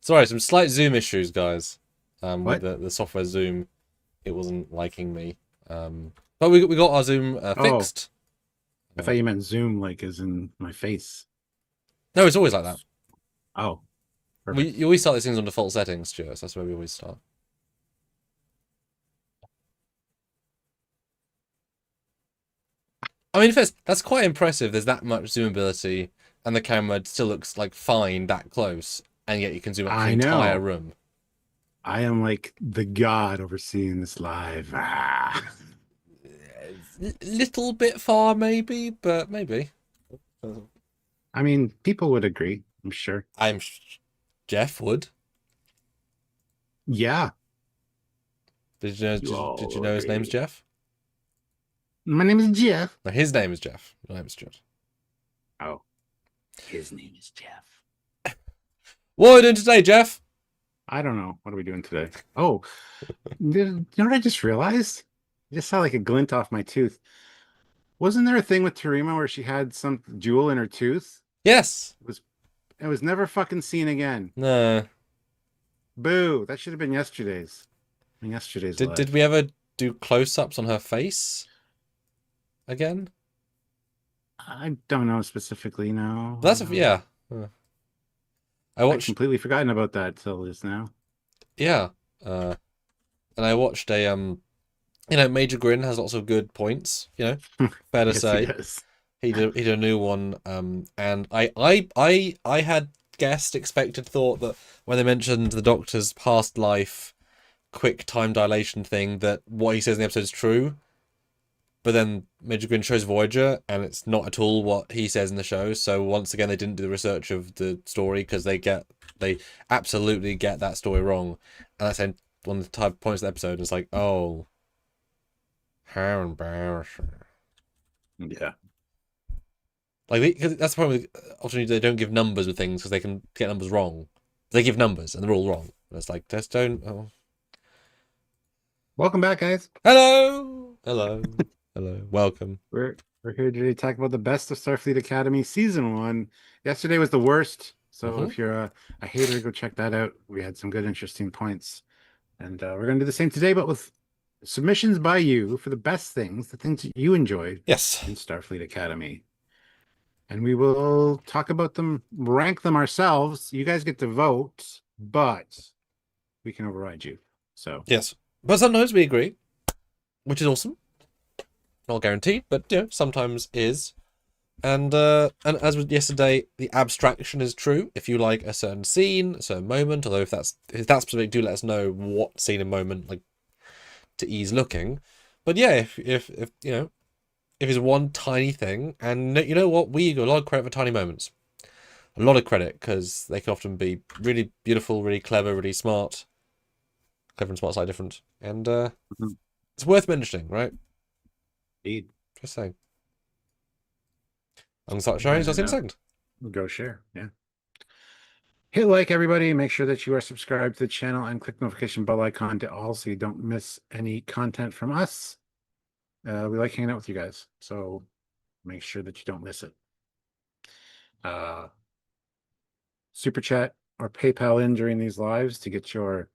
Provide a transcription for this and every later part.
Sorry, some slight zoom issues, guys. With What? the software Zoom, it wasn't liking me. But we got our Zoom Oh, fixed. I thought you meant Zoom, like as in my face. No, it's always like that. Oh, You perfect. always start these things on default settings, Stuart. So that's where we always start. I mean, first, that's quite impressive. There's that much zoom ability, and the camera still looks like fine that close, and yet you can zoom out the I entire know. room. I am like the god overseeing this live. Little bit far, maybe, but maybe. I mean, people would agree, I'm sure. Jeff would. Yeah, Did you know? you Did you all know his name's agree. Jeff? My name is Jeff. No, his name is Jeff. Your name is Jeff. Oh, his name is Jeff. What are we doing today, Jeff? I don't know. What are we doing today? Oh, you know what I just realized? I just saw like a glint off my tooth. Wasn't there a thing with Terima where she had some jewel in her tooth? Yes. It was never fucking seen again. No. Boo! That should have been yesterday's. In yesterday's Did live. we ever do close-ups on her face again? I don't know specifically, no. That's yeah. I I'd watched completely forgotten about that till just now. yeah. Uh, and I watched a Major Grin has lots of good points. Fair to Yes, he say. does. He did a new one. And I had guessed, expected, thought that when they mentioned the Doctor's past life quick time dilation thing, that what he says in the episode is true. But then Major Grin shows Voyager, and it's not at all what he says in the show. So once again, they didn't do the research of the story because they absolutely get that story wrong, and that's one of the type points of the episode. It's like, oh, how embarrassing! Yeah. Like, cause that's the problem. Often they don't give numbers with things because they can get numbers wrong. They give numbers and they're all wrong. And it's like, just don't. Oh. Welcome back, guys. Hello, hello, hello. Welcome. We're here today to talk about the best of Starfleet Academy season 1. Yesterday was the worst, so Hmm. if you're a hater, go check that out. We had some good, interesting points, and we're gonna do the same today, but with submissions by you for the best things, the things that you enjoyed Yes. in Starfleet Academy. And we will talk about them, rank them ourselves. You guys get to vote, but we can override you. So, Yes. But sometimes we agree, which is awesome. Not guaranteed, but sometimes is. And as with yesterday, the abstraction is true. If you like a certain scene, a certain moment, although if that's specific, do let us know what scene and moment, like, to ease looking. But yeah, if if it's one tiny thing, and you know what, we get a lot of credit for tiny moments, a lot of credit because they can often be really beautiful, really clever, really smart. Clever and smart slightly different, and mhm, it's worth mentioning, right? indeed. Just saying. I'm gonna start sharing. So I'll see And you in a second. go share. Yeah. Hit like, everybody. Make sure that you are subscribed to the channel and click notification bell icon to all so you don't miss any content from us. We like hanging out with you guys, so make sure that you don't miss it. Super chat or PayPal in during these lives to get your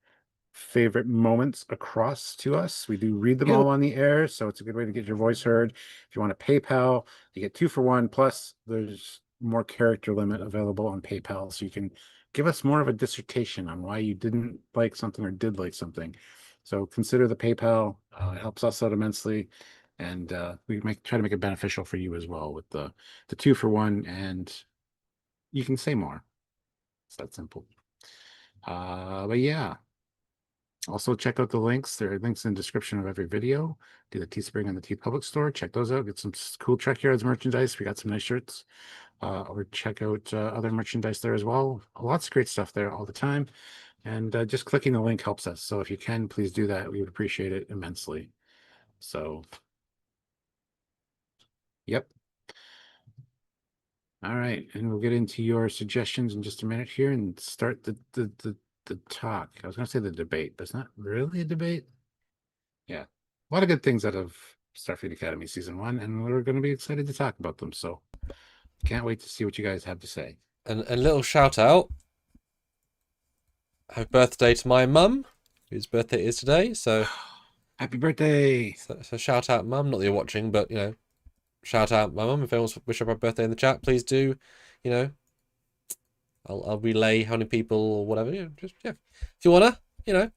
favorite moments across to us. We do read them Yo. all on the air, so it's a good way to get your voice heard. If you want to PayPal, you get 2 for 1. Plus, there's more character limit available on PayPal, so you can give us more of a dissertation on why you didn't like something or did like something. So consider the PayPal. It helps us out immensely, and we try to make it beneficial for you as well with the 2 for 1, and you can say more. It's that simple. But yeah. Also, check out the links. There are links in the description of every video. Do the Teespring and the T Public store. Check those out. Get some cool Trekyards merchandise. We got some nice shirts. Or check out other merchandise there as well. Lots of great stuff there all the time. And just clicking the link helps us. So if you can, please do that. We would appreciate it immensely. So, yep. All right. And we'll get into your suggestions in just a minute here and start the talk. I was going to say the debate, but it's not really a debate. Yeah, a lot of good things out of Starfleet Academy season 1, and we're going to be excited to talk about them. So can't wait to see what you guys have to say. And little shout out. happy birthday to my mum, whose birthday it is today. So, Happy birthday. so shout out, mum. Not that you're watching, but you know, shout out my mum. If anyone wants to wish her a birthday in the chat, please do. You know, I'll relay how many people or whatever. You know, just yeah, if you wanna, you know,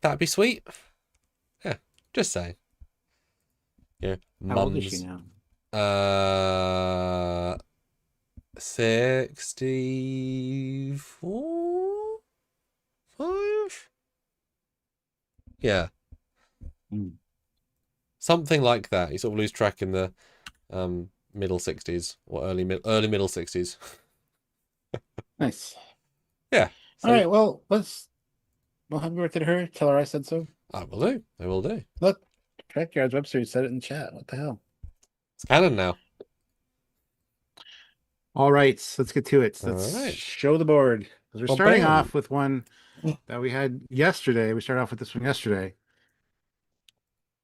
that'd be sweet. Yeah, just saying. Yeah, How old is she mums. now? 64, 5. Yeah, Mm. something like that. You sort of lose track in the middle 60s or early middle 60s. Nice. Yeah. All So right. Well, we'll happy birthday to her. Tell her I said so. I will do. I will do. Look, Trekyards website said it in the chat. What the hell? It's canon now. All right, let's get to it. All Let's right. show the board. 'Cause we're Well, starting bam. off with one that we had yesterday. We started off with this one yesterday.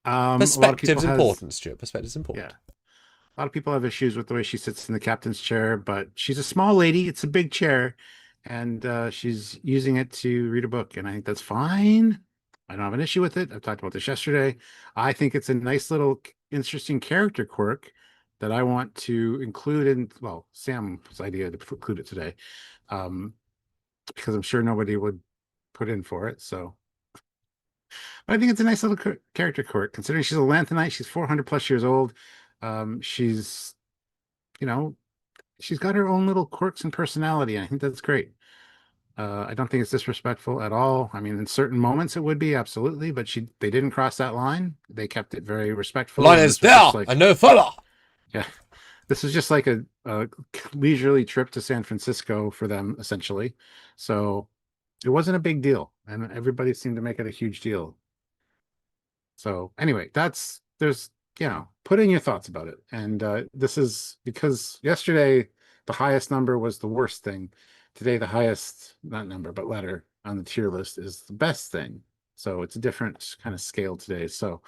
A lot of Perspective's people important, Stuart. Perspective's important. Yeah. A lot of people have issues with the way she sits in the captain's chair, but she's a small lady. It's a big chair, and she's using it to read a book, and I think that's fine. I don't have an issue with it. I've talked about this yesterday. I think it's a nice little interesting character quirk that I want to include in, well, Sam's idea to include it today, because I'm sure nobody would put in for it. So I think it's a nice little character quirk, considering she's a Lanthanite. She's 400 plus years old. She's, you know, she's got her own little quirks and personality. And I think that's great. I don't think it's disrespectful at all. I mean, in certain moments it would be, absolutely, but they didn't cross that line. They kept it very respectful. Line is there and no further. Yeah, this was just like a leisurely trip to San Francisco for them, essentially. So it wasn't a big deal, and everybody seemed to make it a huge deal. So anyway, there's, put in your thoughts about it. And this is because yesterday the highest number was the worst thing. Today the highest, not number, but letter on the tier list is the best thing. So it's a different kind of scale today. So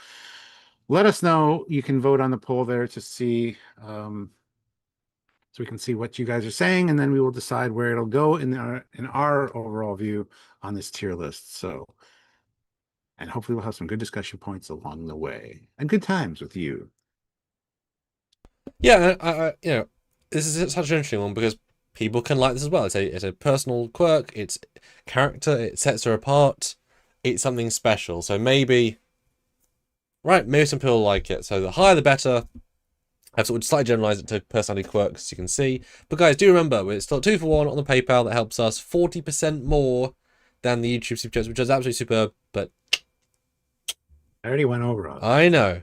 let us know. You can vote on the poll there to see, so we can see what you guys are saying, and then we will decide where it'll go in our overall view on this tier list. So, and hopefully we'll have some good discussion points along the way and good times with you. Yeah, this is such an interesting one because people can like this as well. It's a personal quirk. It's character. It sets her apart. It's something special. So maybe some people like it. So the higher the better. I've sort of slightly generalized it to personality quirks, as you can see. But guys, do remember, we're still 2 for 1 on the PayPal. That helps us 40% more than the YouTube Super Chats, which is absolutely superb. But I already went over all that. I know.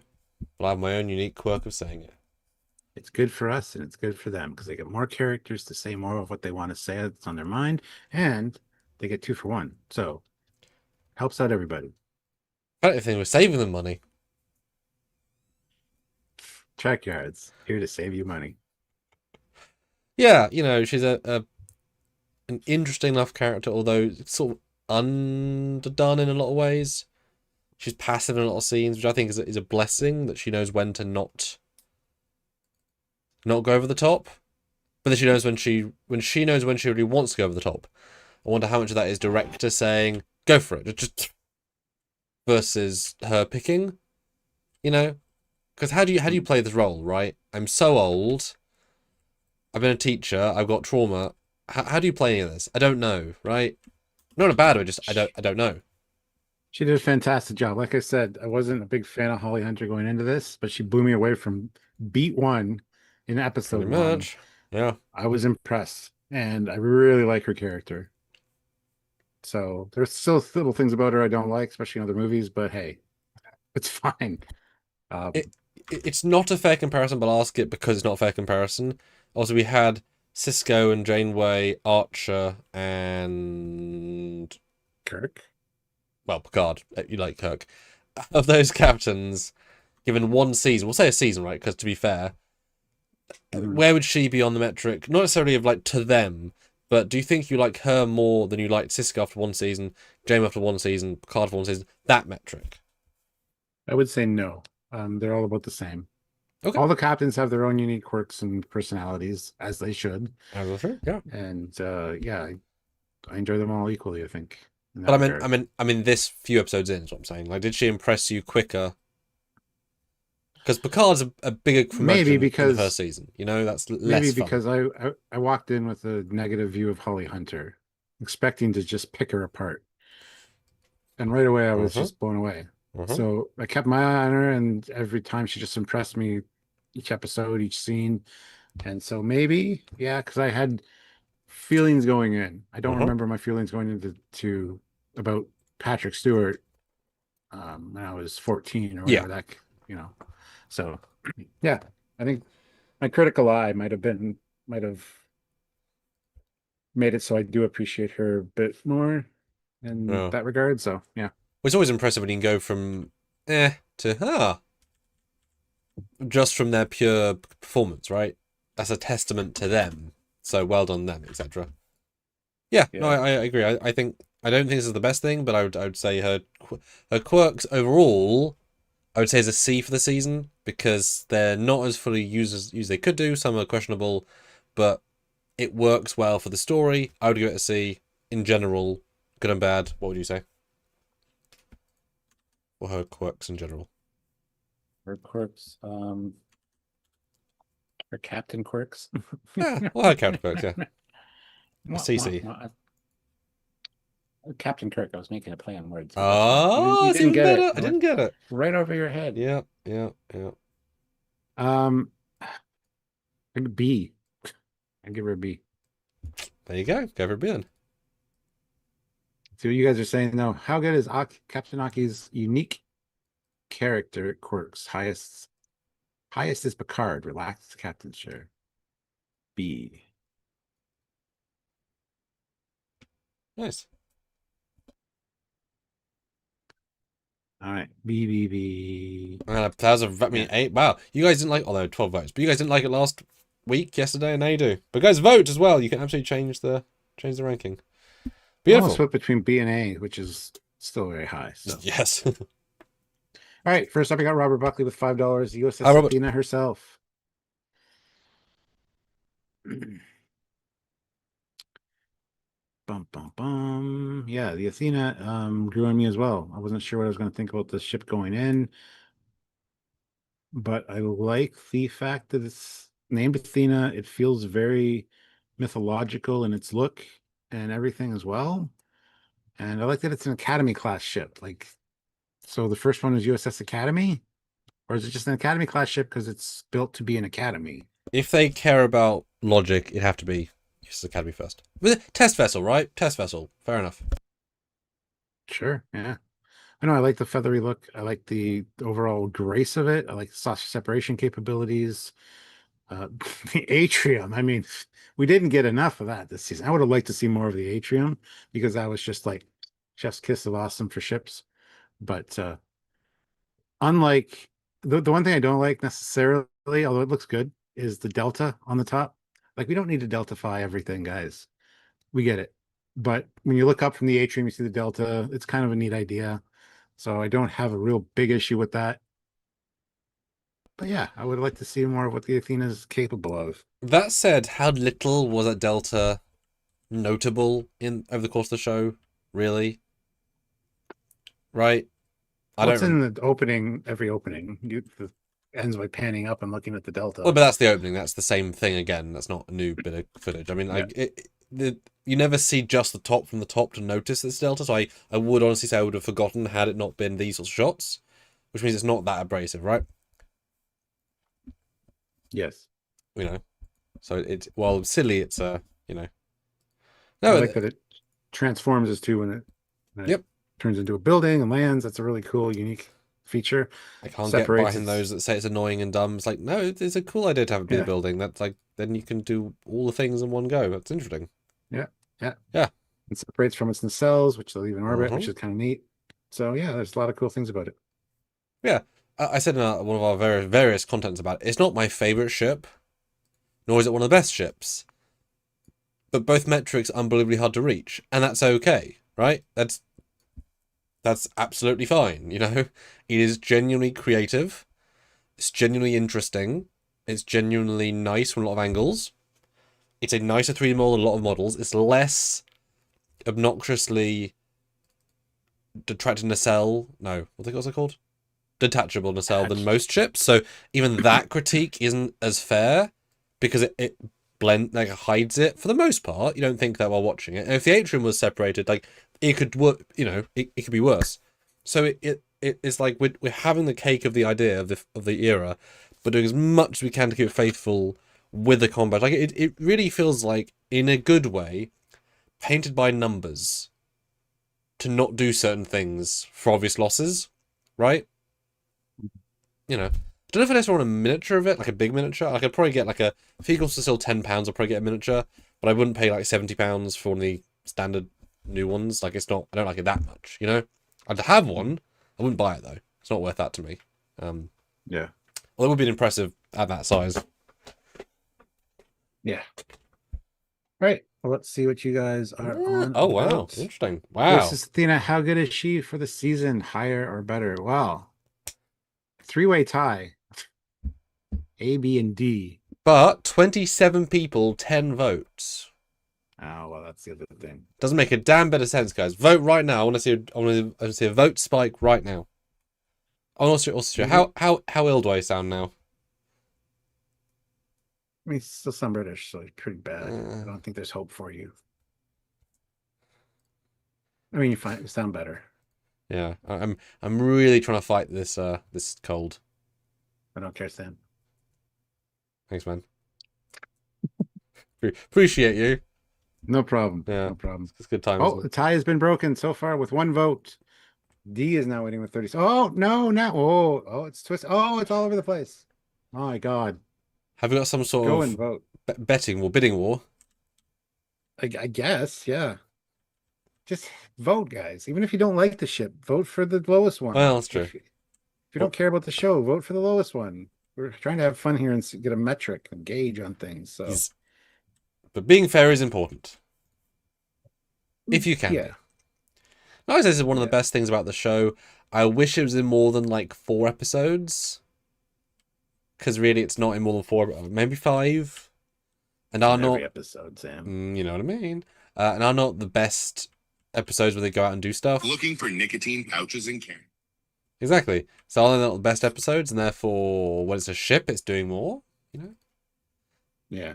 But I have my own unique quirk of saying it. It's good for us and it's good for them because they get more characters to say more of what they want to say that's on their mind, and they get 2 for 1. So helps out everybody. I don't think we're saving them money. Trekyards, here to save you money. Yeah, she's an interesting enough character, although sort of underdone in a lot of ways. She's passive in a lot of scenes, which I think is a blessing, that she knows when to not go over the top, but then she knows when she knows when she really wants to go over the top. I wonder how much of that is director saying go for it, just versus her picking, because how do you play this role, right? I'm so old. I've been a teacher. I've got trauma. How do you play any of this? I don't know, right? Not in a bad way. Just I don't know. She did a fantastic job. Like I said, I wasn't a big fan of Holly Hunter going into this, but she blew me away from beat 1 in episode 1. Yeah, I was impressed, and I really like her character. So there's still little things about her I don't like, especially in other movies, but hey, it's fine. It's not a fair comparison, but I'll ask it because it's not a fair comparison. Also, we had Cisco and Janeway, Archer, and Kirk. Well, Picard. You like Kirk. Of those captains, given one season, we'll say a season, right? Because to be fair, where would she be on the metric? Not necessarily of like to them, but do you think you like her more than you liked Cisco after 1 season, Janeway after 1 season, Picard after 1 season? That metric. I would say no. They're all about the same. Okay. All the captains have their own unique quirks and personalities, as they should. Yeah. And I enjoy them all equally, I think. in that But regard. I mean, this few episodes in is what I'm saying. Like, did she impress you quicker? Because Picard's a bigger Maybe curmudgeon in the first because season. You know, that's maybe less fun. because I walked in with a negative view of Holly Hunter, expecting to just pick her apart. And right away I was Mm-hmm. just blown away. Mm-hmm. So I kept my eye on her, and every time she just impressed me, each episode, each scene. And so maybe, yeah, because I had feelings going in. I don't Mm-hmm. remember my feelings going into about Patrick Stewart when I was 14 or Yeah. whatever that, you know. So yeah, I think my critical eye might have made it so I do appreciate her a bit more in Yeah. that regard. So yeah. Well, it's always impressive when you can go from to just from their pure performance, right? That's a testament to them. So well done them, etc. Yeah, no, Yeah. I agree. I think I don't think this is the best thing, but I would say her quirks overall, I would say is a C for the season because they're not as fully used as they could do. Some are questionable, but it works well for the story. I would give it a C in general, good and bad. What would you say? Or her quirks in general? Her quirks, her Captain Quirks. Yeah, well, her character quirks, yeah. A Mwah, mwah, CC. mwah. Captain Kirk. I was making a play on words, but that's fine. Oh, You it's didn't even get it. better. I didn't get it. Right over your head. Yeah, yeah, yeah. Um, B. I give her a B. There you go. Go for a B then. See what you guys are saying now. How good is Captain Aki's unique character quirks? Highest is Picard. Relaxed captain share. B. Nice. All right. B B B. That was I mean, Yeah. 8. Wow. You guys didn't like, although 12 votes, but you guys didn't like it last week, yesterday, and now you do. But guys, vote as well. You can absolutely change the ranking. Almost Beautiful. split between B and A, which is still very high. So, Yes. all right. First up, I got Robert Buckley with $5. Hi, USS Robert. Athena herself. Bum bum bum. Yeah, the Athena grew on me as well. I wasn't sure what I was going to think about the ship going in, but I like the fact that it's named Athena. It feels very mythological in its look and everything as well. And I like that it's an Academy class ship. Like, so the first one is USS Academy, or is it just an Academy class ship because it's built to be an Academy? If they care about logic, it'd have to be USS Academy first. Test vessel, right? Test vessel. Fair enough. Sure, yeah. I know I like the feathery look. I like the overall grace of it. I like the saucer separation capabilities. The atrium. I mean, we didn't get enough of that this season. I would have liked to see more of the atrium because that was just like chef's kiss of awesome for ships. But unlike the one thing I don't like necessarily, although it looks good, is the delta on the top. Like we don't need to deltify everything, guys. We get it. But when you look up from the atrium, you see the delta. It's kind of a neat idea. So I don't have a real big issue with that. But yeah, I would like to see more of what the Athena is capable of. That said, how little was that Delta notable in over the course of the show? Really? Right? I What's don't. in the opening? Every opening ends by panning up and looking at the Well, delta. but that's the opening. That's the same thing again. That's not a new bit of footage. I mean, Yeah, you never see just the top from the top to notice this Delta. So I would honestly say I would have forgotten had it not been these sorts of shots, which means it's not that abrasive, right? yes. You know. So it's while silly, it's you know. I No. like that it transforms as to when it Yep. turns into a building and lands. That's a really cool, unique feature. I can't get Separates behind its those that say it's annoying and dumb. It's like, no, it's a cool idea to have it be the yeah, building. That's like, then you can do all the things in one go. That's interesting. yeah, yeah. Yeah. It separates from its nacelles, which they leave in orbit, which Mm-hmm. is kind of neat. So yeah, there's a lot of cool things about it. Yeah. I said in one of our various contents about it, it's not my favorite ship, nor is it one of the best ships. But both metrics are unbelievably hard to reach, and that's okay, right? That's absolutely fine, you know? It is genuinely creative. It's genuinely interesting. It's genuinely nice from a lot of angles. It's a nicer 3D model than a lot of models. It's less obnoxiously detracted nacelle. No, what's it called? Detachable nacelle than most ships. So even that critique isn't as fair because it hides it for the most part. You don't think that while watching it. And if the atrium was separated, like it could work. It could be worse. So it's like we're having the cake of the idea of the era, but doing as much as we can to keep it faithful with the combat. Like it really feels like, in a good way, painted by numbers to not do certain things for obvious losses, right? I don't know if I just want a miniature of it, like a big miniature. I could probably get like a, if he costs still £10, I'll probably get a miniature, but I wouldn't pay like £70 for one of the standard new ones. Like, it's not, I don't like it that much, I'd have one. I wouldn't buy it though. It's not worth that to me. Yeah. Well, it would be impressive at that size. Yeah. Right. Well, let's see what you guys are on. Oh, wow. About. Interesting. Wow. USS Athena, how good is she for the season? Higher or better? Wow. Three-way tie. A, B, and D. But 27 people, 10 votes. Oh, well, that's the other thing. Doesn't make a damn bit of sense, guys. Vote right now. I want to see a vote spike right now. Also, how ill do I sound now? I mean, still some British, so it's pretty bad. I don't think there's hope for you. I mean, you sound better. Yeah, I'm really trying to fight this this cold. I don't care, Sam. Thanks, man. Appreciate you. No problem. Yeah, no problem. It's good time. Oh, the tie has been broken so far with one vote. D is now waiting with 30. Oh, no, not. Oh, it's twisted. Oh, it's all over the place. Oh, my God. Have you got some sort Go of and vote. bidding war? I guess, yeah. Just vote, guys. Even if you don't like the ship, vote for the lowest one. Well, that's true. If you don't care about the show, vote for the lowest one. We're trying to have fun here and get a metric, a gauge on things. So, but being fair is important. If you can. Yeah. I would say this is one of the best things about the show. I wish it was in more than like 4 episodes. Because really, it's not in more than 4, maybe 5. And are not every episode, Sam. You know what I mean? And are not the best episodes where they go out and do stuff. Looking for nicotine pouches and can. Exactly. So are they not the best episodes, and therefore, when it's a ship, it's doing more. Yeah.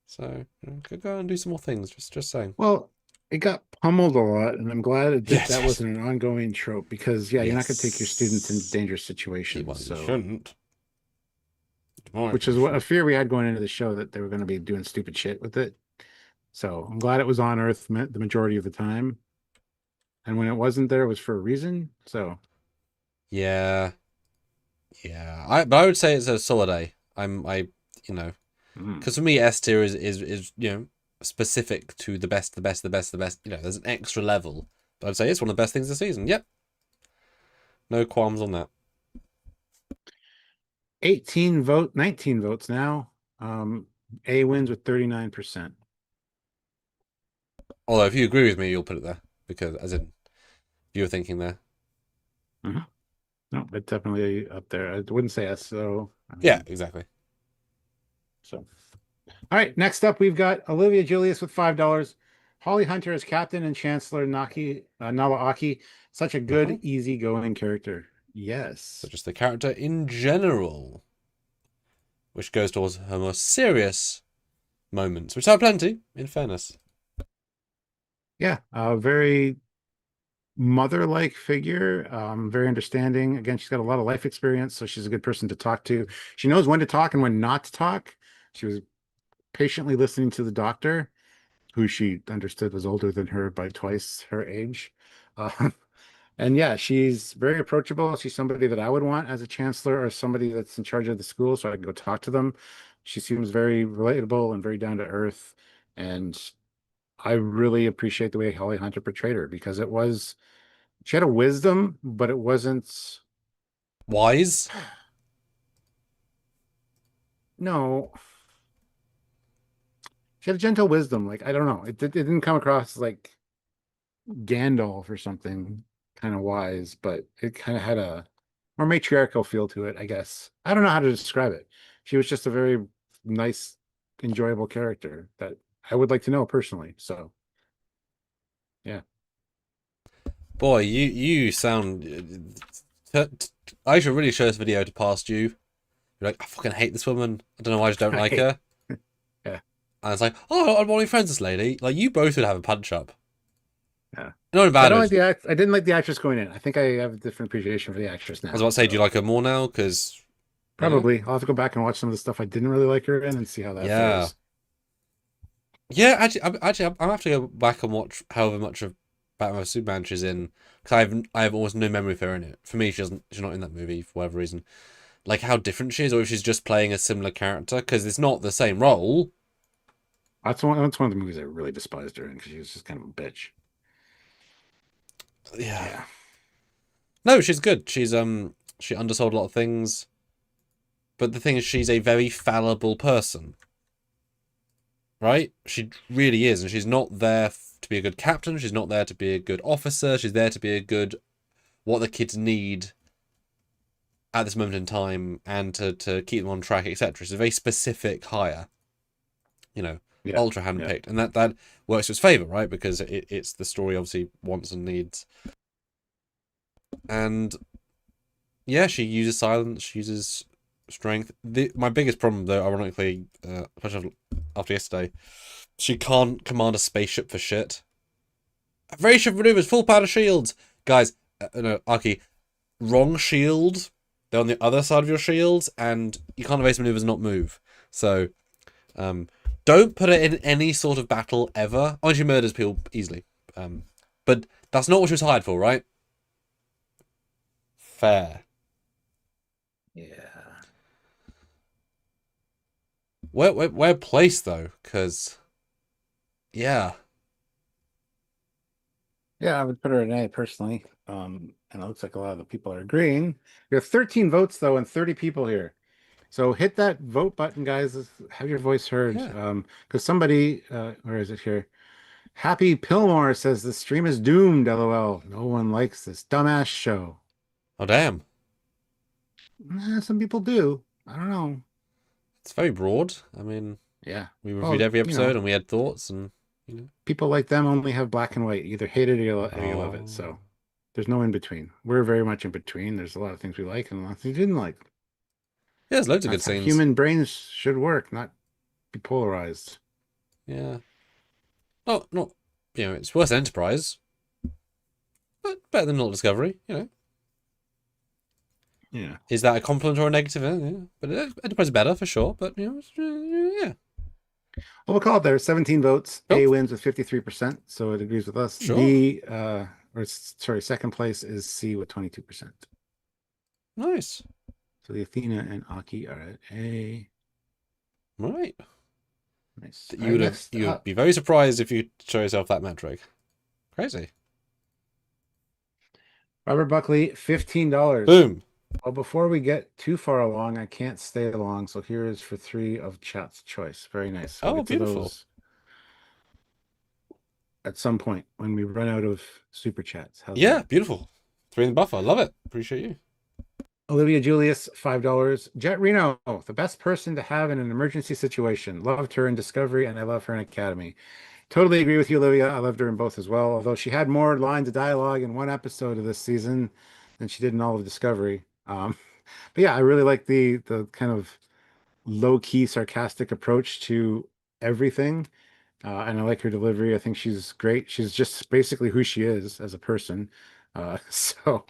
So could go out and do some more things. Just saying. Well, it got pummeled a lot, and I'm glad that wasn't an ongoing trope because, you're not going to take your students in dangerous situations. Well, so you shouldn't. Which is what a fear we had going into the show, that they were going to be doing stupid shit with it. So I'm glad it was on Earth the majority of the time, and when it wasn't there, it was for a reason. So yeah. But I would say it's a solid A. Because for me, S tier is specific to the best. There's an extra level, but I'd say it's one of the best things this season. Yep. No qualms on that. 19 votes now. A wins with 39%. Although if you agree with me, you'll put it there, because as in you were thinking there. No, it's definitely up there. I wouldn't say S, so yeah, exactly. So, all right. Next up, we've got Olivia Julius with $5. Holly Hunter as Captain and Chancellor Nawaaki. Such a good, easygoing character. Yes. So just the character in general, which goes towards her more serious moments, which are plenty, in fairness. Yeah, a very mother-like figure, very understanding. Again, she's got a lot of life experience, so she's a good person to talk to. She knows when to talk and when not to talk. She was patiently listening to the doctor, who she understood was older than her by twice her age. And yeah, she's very approachable. She's somebody that I would want as a chancellor or somebody that's in charge of the school, so I can go talk to them. She seems very relatable and very down to earth. And I really appreciate the way Holly Hunter portrayed her, because she had a wisdom, but it wasn't wise. No, she had a gentle wisdom. Like, I don't know, it didn't come across like Gandalf or something kind of wise, but it kind of had a more matriarchal feel to it, I guess. I don't know how to describe it. She was just a very nice, enjoyable character that I would like to know personally. So, yeah. Boy, you sound. I should really show this video to past you. You're like, I fucking hate this woman. I don't know why I just don't like her. Yeah. And it's like, oh, I'm only friends with this lady. Like, you both would have a punch up. Yeah. Not I about don't it. like the act. I didn't like the actress going in. I think I have a different appreciation for the actress now. I was about to say, do you like her more now? Because probably I'll have to go back and watch some of the stuff I didn't really like her in and see how that fares. Yeah, I'm gonna have to go back and watch however much of Batman vs Superman she's in, because I have almost no memory of her in it. For me, she's not in that movie for whatever reason. Like how different she is, or if she's just playing a similar character, because it's not the same role. That's one of the movies I really despised her in because she was just kind of a bitch. Yeah. No, she's good. She undersold a lot of things, but the thing is, she's a very fallible person. Right? She really is, and she's not there to be a good captain. She's not there to be a good officer. She's there to be a good what the kids need at this moment in time and to keep them on track, etc. She's a very specific hire. You know, ultra handpicked, and that works to its favor, right? Because it's the story obviously wants and needs. And yeah, she uses silence. She uses strength. My biggest problem, though, ironically, especially after yesterday, she can't command a spaceship for shit. Variation maneuvers, full power shields, guys. No, Aki, wrong shield. They're on the other side of your shields, and you can't evade maneuvers and not move. So, don't put it in any sort of battle ever. Oh, she murders people easily. But that's not what she was hired for, right? Fair. Yeah. Where placed though? Because, yeah. Yeah, I would put her an A personally. And it looks like a lot of the people are agreeing. We have 13 votes though, and 30 people here. So hit that vote button, guys. Have your voice heard. Yeah. Because somebody, where is it here? Happy Pillmore says the stream is doomed. LOL. No one likes this dumbass show. Oh damn. Some people do. I don't know. It's very broad. I mean, yeah, we reviewed every episode and we had thoughts, and people like them only have black and white. You either hate it or you love it. So there's no in between. We're very much in between. There's a lot of things we like and a lot of things we didn't like. Yeah, there's loads of good scenes. Human brains should work, not be polarized. Yeah. Not it's worse than Enterprise, but better than Not Discovery. Yeah. Is that a compliment or a negative? Yeah. But Enterprise is better for sure. But yeah. Well, we'll call it there. 17 votes. A wins with 53%, so it agrees with us. Sure. B, second place is C with 22%. Nice. So the Athena and Aki are at A. Right. Nice. You would be very surprised if you show yourself that metric. Crazy. Robert Buckley, $15. Boom. Well, before we get too far along, I can't stay along. So here is for 3 of chat's choice. Very nice. We'll beautiful. At some point when we run out of super chats. How's that? Beautiful. 3 in the buffer. Love it. Appreciate you. Olivia Julius, $5. Jet Reno, the best person to have in an emergency situation. Loved her in Discovery, and I love her in Academy. Totally agree with you, Olivia. I loved her in both as well, although she had more lines of dialogue in one episode of this season than she did in all of Discovery. But yeah, I really like the kind of low-key, sarcastic approach to everything. And I like her delivery. I think she's great. She's just basically who she is as a person. So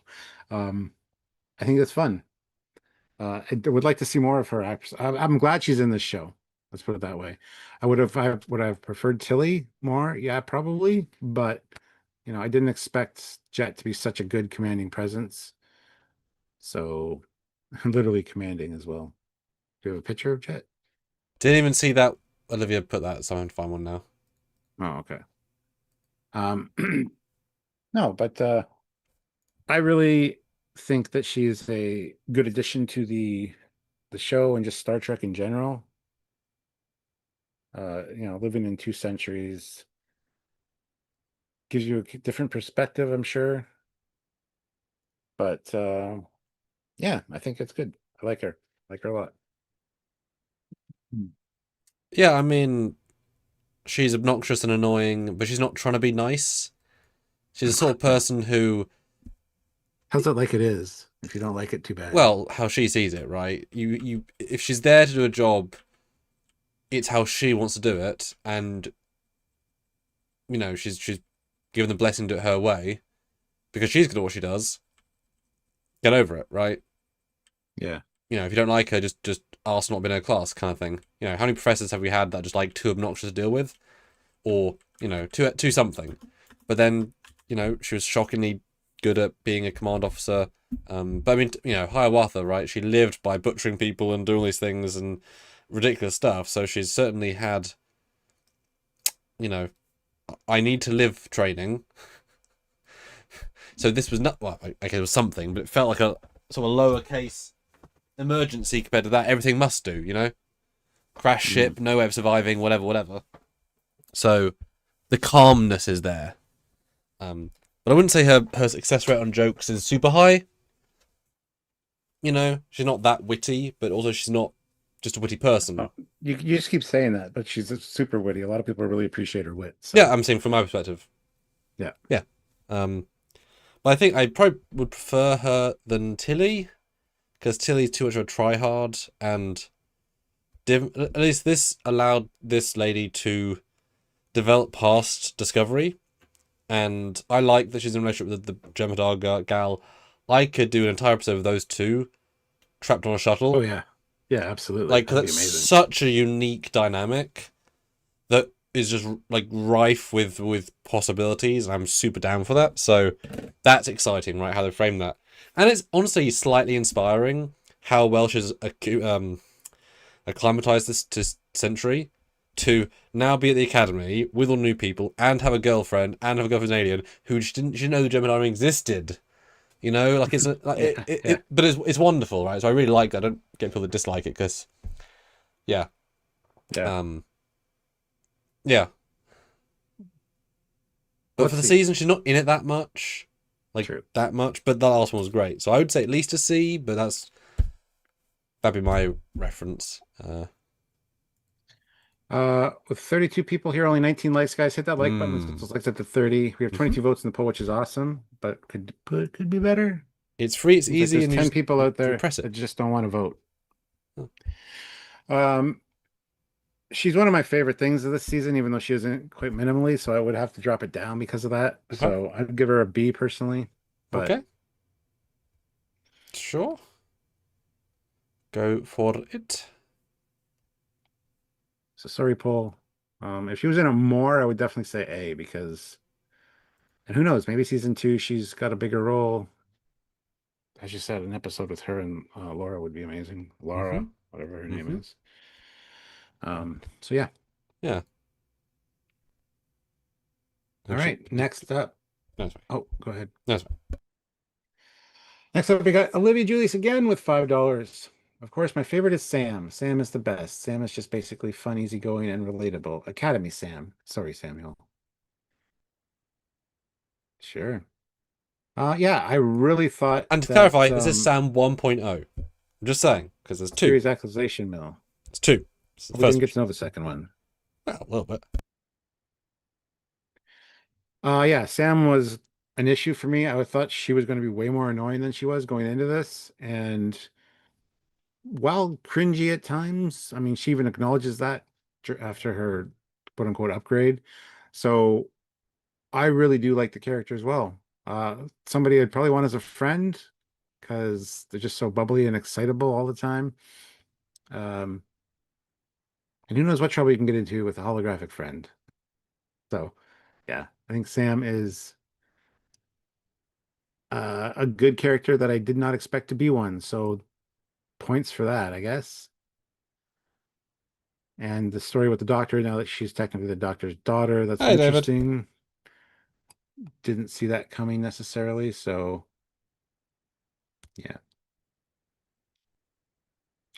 I think that's fun. I would like to see more of her. I'm glad she's in this show. Let's put it that way. Would have preferred Tilly more. Yeah, probably. But I didn't expect Jet to be such a good commanding presence. So literally commanding as well. Do you have a picture of Jet? Didn't even see that. Olivia put that, so I'm going to find one now. Oh, okay. No, but I really think that she is a good addition to the show and just Star Trek in general. Living in 2 centuries gives you a different perspective, I'm sure. But yeah, I think it's good. I like her. I like her a lot. Yeah, I mean, she's obnoxious and annoying, but she's not trying to be nice. She's the sort of person who, How's it like it is? If you don't like it, too bad. well, how she sees it, right? If she's there to do a job, it's how she wants to do it, and she's given the blessing to do it her way because she's good at what she does. Get over it, right? Yeah. If you don't like her, just ask not be in her class, kind of thing. How many professors have we had that are just like too obnoxious to deal with, or too something? But then she was shockingly good at being a command officer. But I mean, Hiawatha, right? She lived by butchering people and doing all these things and ridiculous stuff. So she's certainly had, I need to live training. So this was not, well, okay, it was something, but it felt like a sort of lowercase emergency compared to that. Everything must do, crash ship, no way of surviving, whatever. So the calmness is there. But I wouldn't say her success rate on jokes is super high. She's not that witty, but also she's not just a witty person. Oh, you just keep saying that, but she's super witty. A lot of people really appreciate her wit. So. Yeah, I'm saying from my perspective. Yeah. But I think I probably would prefer her than Tilly, because Tilly's too much of a tryhard, and at least this allowed this lady to develop past Discovery, and I like that she's in a relationship with the Jemadar gal. I could do an entire episode of those two trapped on a shuttle. Oh yeah, yeah, absolutely. Like, that'd that's be amazing. such a unique dynamic that is just like rife with possibilities, and I'm super down for that. So that's exciting, right? How they frame that, and it's honestly slightly inspiring how well she's acclimatized this to Century to now be at the Academy with all new people and have a girlfriend and have a girlfriend's alien who she didn't know the Gemini existed. Like it's like but it's wonderful, right? So I really like that. I don't get people that dislike it because, yeah. But for the season, she's not in it that much, that much. But that last one was great, so I would say at least a C. But that'd be my reference. With 32 people here, only 19 likes, guys. Hit that like button. Let's get those likes up to 30. We have 22 votes in the poll, which is awesome, but could be better. It's free, it's easy, there's and 10 people out there that just don't want to vote. Oh. She's one of my favorite things of this season, even though she isn't quite minimally, so I would have to drop it down because of that. Okay. So I'd give her a B personally. But... Okay. Sure. Go for it. So sorry, Paul. If she was in it more, I would definitely say A because, and who knows, maybe season 2 she's got a bigger role. As you said, an episode with her and Laura would be amazing. Laura, whatever her name is. So yeah. Yeah. All right. Next up. That's right. Oh, go ahead. That's right. Next up, we got Olivia Julius again with $5. Of course, my favorite is Sam. Sam is the best. Sam is just basically fun, easygoing, and relatable. Academy Sam. Sorry, Samuel. Sure. Yeah, I really thought. And to clarify, this is Sam 1.0. I'm just saying, because there's 2. Series Acquisition Mill. It's 2. We didn't get to know the second one. Well, a little bit. Yeah, Sam was an issue for me. I thought she was going to be way more annoying than she was going into this. And while cringy at times, I mean, she even acknowledges that after her quote unquote upgrade. So I really do like the character as well. Somebody I'd probably want as a friend because they're just so bubbly and excitable all the time. And who knows what trouble you can get into with a holographic friend. So, yeah, I think Sam is a good character that I did not expect to be one. So, points for that, I guess. And the story with the doctor, now that she's technically the doctor's daughter, that's interesting. David. Didn't see that coming necessarily. So, yeah.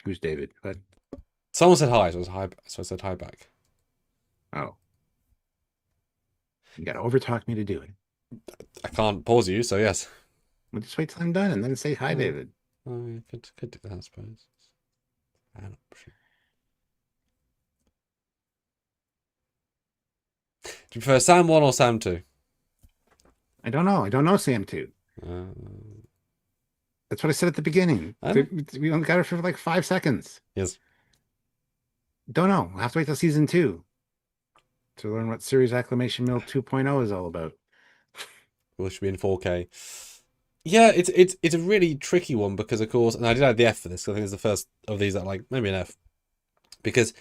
Who's David? But someone said hi, so I said hi back. Oh. You gotta overtalk me to do it. I can't pause you, so yes. Well, just wait till I'm done and then say hi, David. Oh, you could do that, I suppose. An option. Do you prefer Sam 1 or Sam 2? I don't know. I don't know Sam 2. Uh, That's what I said at the beginning. I know. We only got her for like 5 seconds. yes. Don't know. We'll have to wait till season 2 to learn what Series Acclamation Mill 2.0 is all about. Will should be in 4K. Yeah, it's a really tricky one because of course, and I did have the F for this. I think it's the first of these that like maybe an F because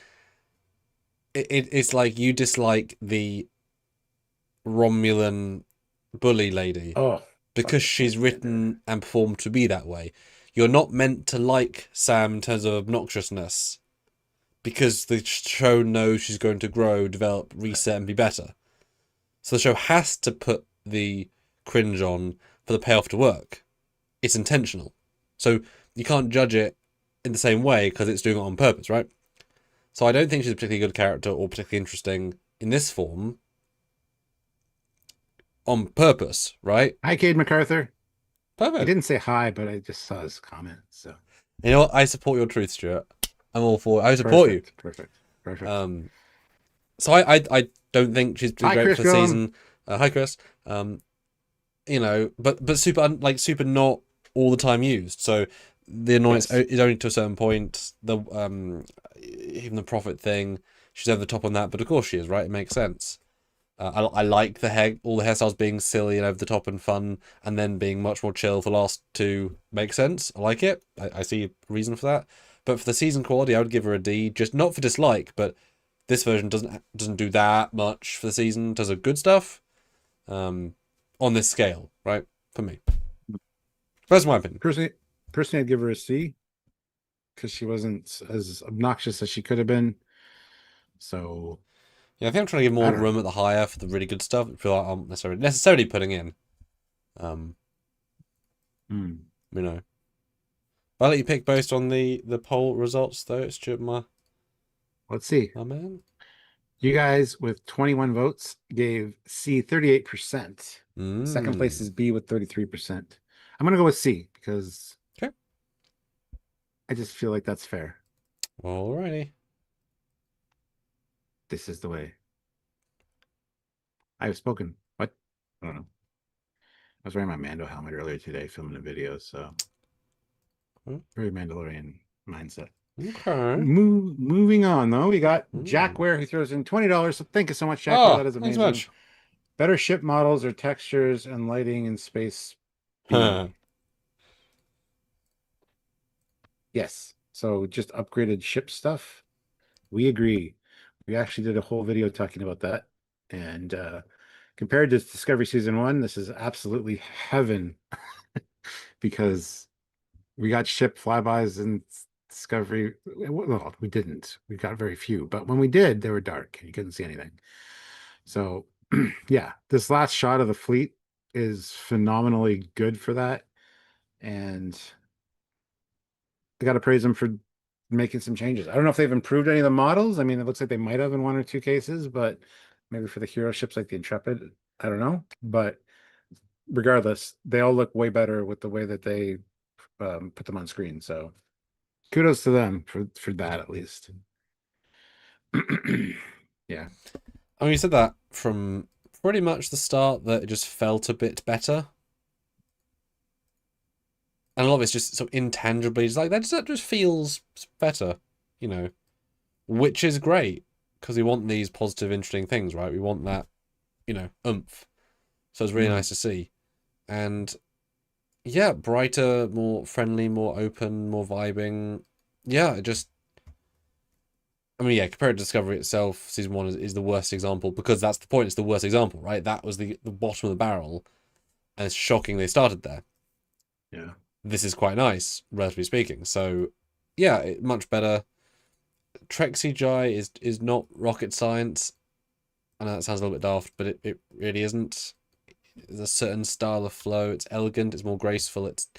it's like you dislike the Romulan bully lady Oh, because she's written and performed to be that way. You're not meant to like Sam in terms of obnoxiousness because the show knows she's going to grow, develop, reset, and be better. So the show has to put the cringe on for the payoff to work. It's intentional. So you can't judge it in the same way because it's doing it on purpose, right? So I don't think she's a particularly good character or particularly interesting in this form on purpose, right? hi, Cade MacArthur. I Perfect. didn't say hi, but I just saw his comment. So You know what? I support your truth, Stuart. I'm all for it. I support you. Perfect. So I don't think she's Hi, particularly great Chris for the Gillum. season. Hi, Chris. You know, but super not all the time used. So the annoyance Yes. is only to a certain point. The even the Prophet thing, she's over the top on that, but of course she is, right? It makes sense. I like all the hairstyles being silly and over the top and fun, and then being much more chill for the last two makes sense. I like it. I see a reason for that. But for the season quality, I would give her a D. Just not for dislike, but this version doesn't do that much for the season. Does a good stuff. On this scale, right? For me. That's my opinion. Personally, I'd give her a C because she wasn't as obnoxious as she could have been. So Yeah, I think I'm trying to give I more don't room at the higher for the really good stuff. I feel like I'm necessarily putting in. know. You know. I'll let you pick based on the poll results though, Stuart, Let's see. my man. You guys with 21 votes gave C 38%. Second place Mm. is B with 33%. I'm gonna go with C because Okay. I just feel like that's fair. Alrighty. This is the way. I have spoken. What? I don't know. I was wearing my Mando helmet earlier today, filming a video, so very Mandalorian mindset. Okay. Moving on though, we got Jack Ware who throws in $20. So thank you so much, Jack. Oh, that is thanks amazing. much. Better ship models or textures and lighting in space. Huh. Yes. So just upgraded ship stuff. We agree. We actually did a whole video talking about that. And compared to Discovery Season 1, this is absolutely heaven because we got ship flybys in Discovery. Well, we didn't. We got very few. But when we did, they were dark and you couldn't see anything. So, yeah, this last shot of the fleet is phenomenally good for that. And I got to praise them for making some changes. I don't know if they've improved any of the models. I mean, it looks like they might have in one or two cases, but maybe for the hero ships like the Intrepid, I don't know. But regardless, they all look way better with the way that they put them on screen. So kudos to them for that at least. Yeah. I mean, you said that from pretty much the start that it just felt a bit better. And a lot of it's just so intangibly, just like that just feels better, you know, which is great because we want these positive, interesting things, right? We want that, you know, oomph. So it's really nice to see. And yeah, brighter, more friendly, more open, more vibing. Yeah, I mean, yeah, compared to Discovery itself, season 1 is the worst example because that's the point. It's the worst example, right? That was the bottom of the barrel, and it's shocking they started there. Yeah. This is quite nice, relatively speaking. So, yeah, much better. Trek CGI is not rocket science. I know that sounds a little bit daft, but it really isn't. There's a certain style of flow. It's elegant. It's more graceful. It's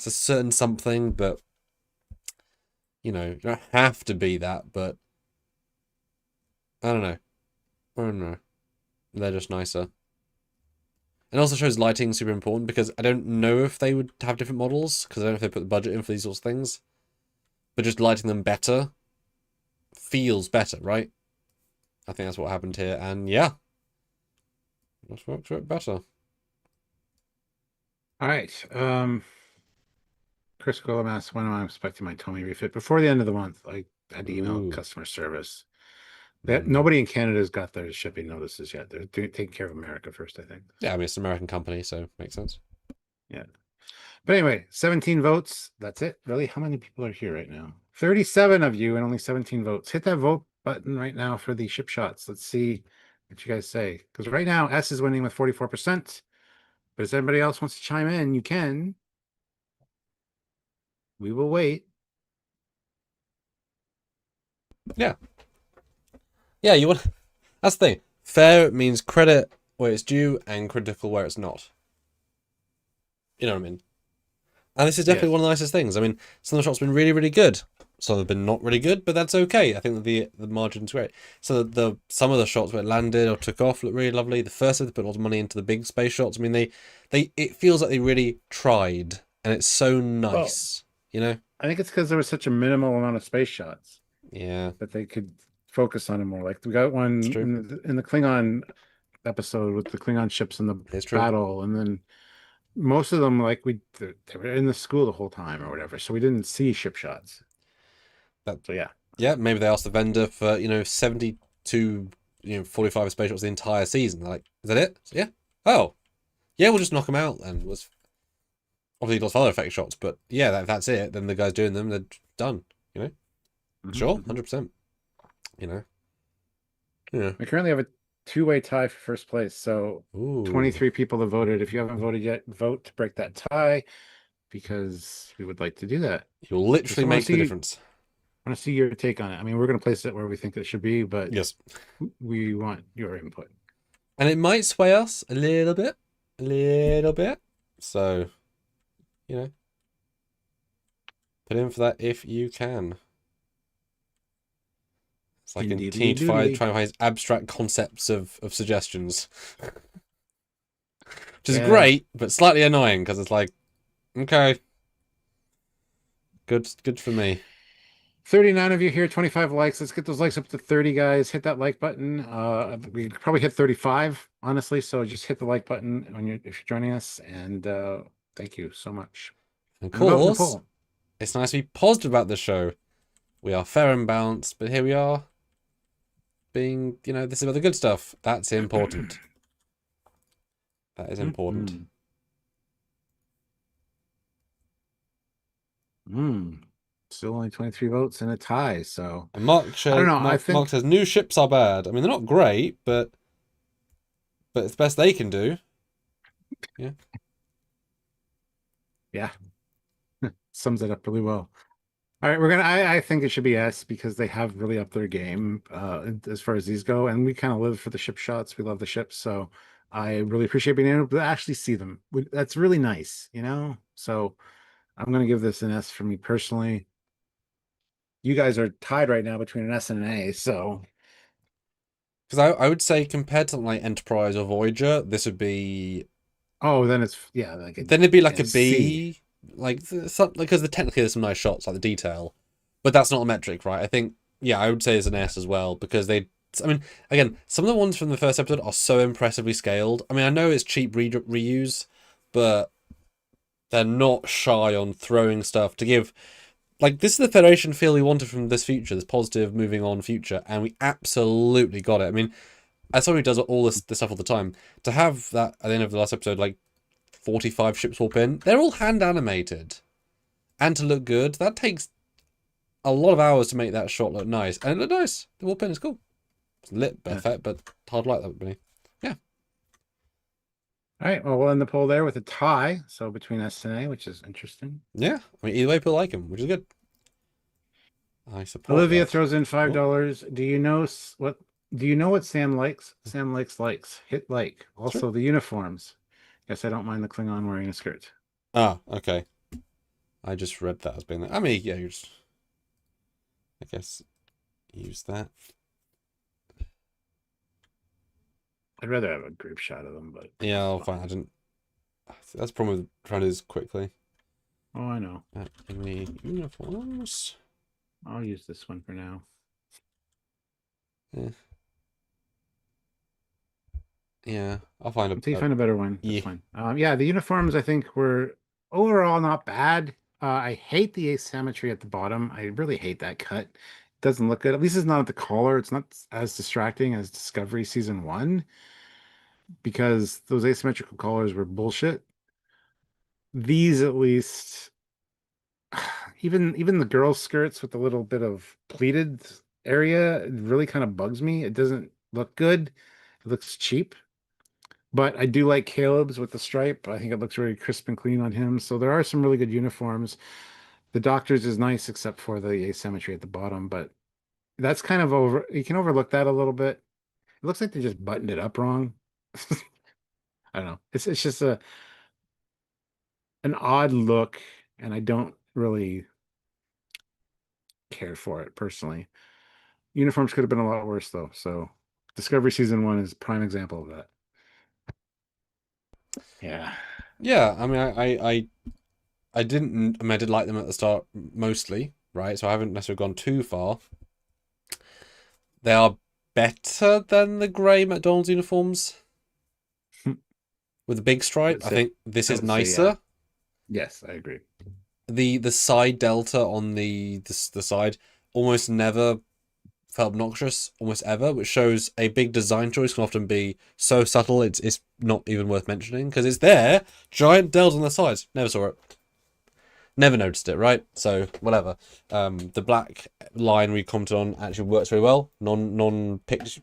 a certain something, but you know, you don't have to be that. But I don't know. They're just nicer. And also shows lighting super important because I don't know if they would have different models because I don't know if they put the budget in for these sorts of things. But just lighting them better feels better, right? I think that's what happened here. And yeah, that's worked better. All right. Chris Golem asks, when am I expecting my Tommy refit? Before the end of the month. I had to email Ooh. customer service. Mm. Nobody in Canada's got their shipping notices yet. They're taking care of America first, I think. Yeah, I mean, it's an American company, so makes sense. Yeah. But anyway, 17 votes. That's it. Really? How many people are here right now? 37 of you and only 17 votes. Hit that vote button right now for the ship shots. Let's see what you guys say. Because right now, S is winning with 44%. But if anybody else wants to chime in, you can. We will wait. Yeah. Yeah, you want. That's the thing. Fair means credit where it's due and critical where it's not. You know what I mean? And this is definitely Yes. one of the nicest things. I mean, some of the shots have been really, really good. Some have been not really good, but that's okay. I think that the margin's great. So some of the shots where it landed or took off look really lovely. The first, they put a lot of money into the big space shots. I mean, it feels like they really tried, and it's so nice. You know? I think it's because there was such a minimal amount of space shots Yeah, that they could focus on it more. Like we got one it's true. in the Klingon episode with the Klingon ships in the It's true. battle, and then most of them, like they were in the school the whole time or whatever, so we didn't see ship shots. So yeah, Yeah, maybe they asked the vendor for 70 to 45 space shots the entire season. They're like, is that it? So, yeah. Oh, yeah, we'll just knock them out. And was obviously lots of other effect shots, but yeah, that's it. Then the guys doing them, they're done. Sure, 100%. Yeah. We currently have a two-way tie for first place. So Ooh. 23 people have voted. If you haven't voted yet, vote to break that tie because we would like to do that. You'll literally make the difference. I want to see your take on it. I mean, we're going to place it where we think it should be, but yes, we want your input. And it might sway us a little bit. So, put in for that if you can. It's like continue to try and find abstract concepts of suggestions. Which is great, but slightly annoying because it's like, okay. Good for me. 39 of you here, 25 likes. Let's get those likes up to 30, guys. Hit that like button. We could probably hit 35, honestly. So just hit the like button if you're joining us. And thank you so much. Of course, it's nice to be positive about the show. We are fair and balanced, but here we are being, this is about the good stuff. That's important. That is important. Still only 23 votes and a tie, so and Mark says, I don't know. Mark says new ships are bad. I mean, they're not great, but it's the best they can do. Yeah. Yeah. Sums it up really well. All right, I think it should be S because they have really upped their game as far as these go, and we kind of live for the ship shots. We love the ships, so I really appreciate being able to actually see them. That's really nice, So I'm gonna give this an S for me personally. You guys are tied right now between an S and an A, so because I would say compared to like Enterprise or Voyager, this would be then it's then it'd be like a B, because technically there's some nice shots like the detail, but that's not a metric, right? I think I would say it's an S as well because again, some of the ones from the first episode are so impressively scaled. I mean, I know it's cheap reuse, but they're not shy on throwing stuff to give. Like, this is the Federation feel we wanted from this future, this positive, moving on future, and we absolutely got it. I mean, as somebody who does all this stuff all the time, to have that at the end of the last episode, like, 45 ships warp in, they're all hand-animated. And to look good, that takes a lot of hours to make that shot look nice. And it looked nice. The warp in is cool. It's lit, perfect, but hard like that, really. Yeah. All right, well, we'll end the poll there with a tie, so between S and A, which is interesting. Yeah, I mean, either way, people like him, which is good. I support Olivia that. throws in $5. Do you know what Sam likes? Sam likes. Hit like. Also, the uniforms. Guess I don't mind the Klingon wearing a skirt. Ah, okay. I just read that as being that. I mean, yeah, I guess use that. I'd rather have a group shot of them, but yeah, I'll fine. I didn't. That's the problem with trying to do this quickly. Oh, I know. In the uniforms. I'll use this one for now. Yeah. Yeah, I'll find Until you find a better one, that's yeah. fine. Yeah, the uniforms I think were overall not bad. I hate the asymmetry at the bottom. I really hate that cut. It doesn't look good. At least it's not at the collar. It's not as distracting as Discovery Season 1 because those asymmetrical collars were bullshit. These at least, even the girls' skirts with a little bit of pleated area, it really kind of bugs me. It doesn't look good. It looks cheap. But I do like Caleb's with the stripe. I think it looks very crisp and clean on him. So there are some really good uniforms. The Doctor's is nice except for the asymmetry at the bottom, but that's kind of over. You can overlook that a little bit. It looks like they just buttoned it up wrong. I don't know. It's just an odd look, and I don't really care for it personally. Uniforms could have been a lot worse though. So Discovery Season 1 is a prime example of that. Yeah. Yeah, I mean, I didn't. I mean, I did like them at the start mostly, right? So I haven't necessarily gone too far. They are better than the grey McDonald's uniforms with the big stripe. I think this is nicer. Yes, I agree. The side delta on the side almost never felt obnoxious, almost ever, which shows a big design choice can often be so subtle it's not even worth mentioning because it's there, giant delta on the sides. Never saw it. Never noticed it, right? So whatever. The black line we commented on actually works very well. Non-picked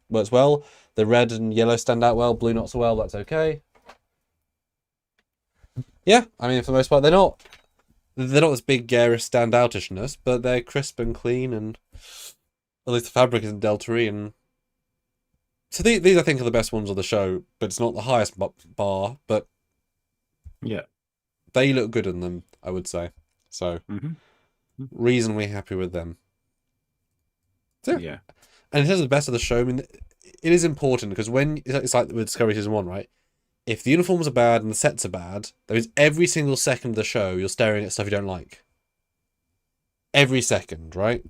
works well. The red and yellow stand out well. Blue not so well. That's okay. Yeah, I mean for the most part they're not this big garish standoutishness, but they're crisp and clean, and at least the fabric isn't delta-y, and so these I think are the best ones of the show, but it's not the highest bar, but yeah, they look good in them, I would say. So reasonably happy with them. So, yeah. And in terms of the best of the show, I mean, it is important because when it's like with Discovery Season 1, right? If the uniforms are bad and the sets are bad, there is every single second of the show you're staring at stuff you don't like. Every second, right?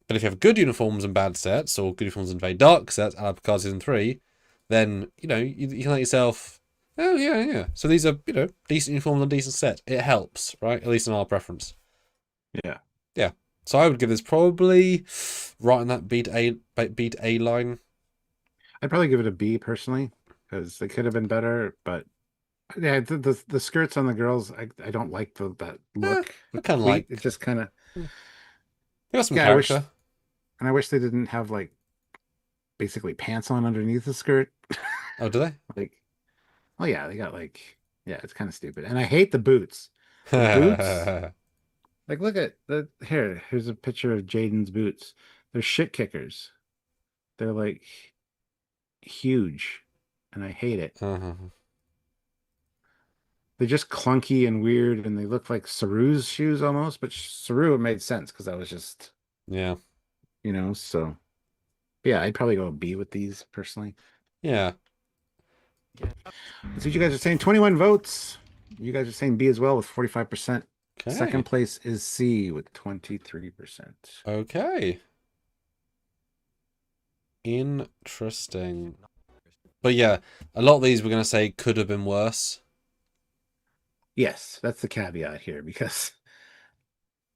But if you have good uniforms and bad sets, or good uniforms and very dark sets, a la Picard Season 3, then, you can let yourself, oh, yeah. So these are, decent uniforms and decent sets. It helps, right? At least in our preference. Yeah. Yeah. So I would give this probably right in that B to A line. I'd probably give it a B personally because they could have been better, but yeah, the skirts on the girls, I don't like that look. I kind of like it. Just kind of. They got some Yeah, character. I wish they didn't have like basically pants on underneath the skirt. Oh, do they? Like, oh yeah, they got like, yeah, it's kind of stupid. And I hate the boots. The boots. Like, look at here's a picture of Jaden's boots. They're shit kickers. They're like huge, and I hate it. They're just clunky and weird, and they look like Saru's shoes almost. But Saru, it made sense because that was just, yeah, so yeah, I'd probably go a B with these personally. Yeah. That's what you guys are saying. 21 votes. You guys are saying B as well with 45%. Okay. Second place is C with 23%. Okay. Interesting. But yeah, a lot of these we're going to say could have been worse. Yes, that's the caveat here because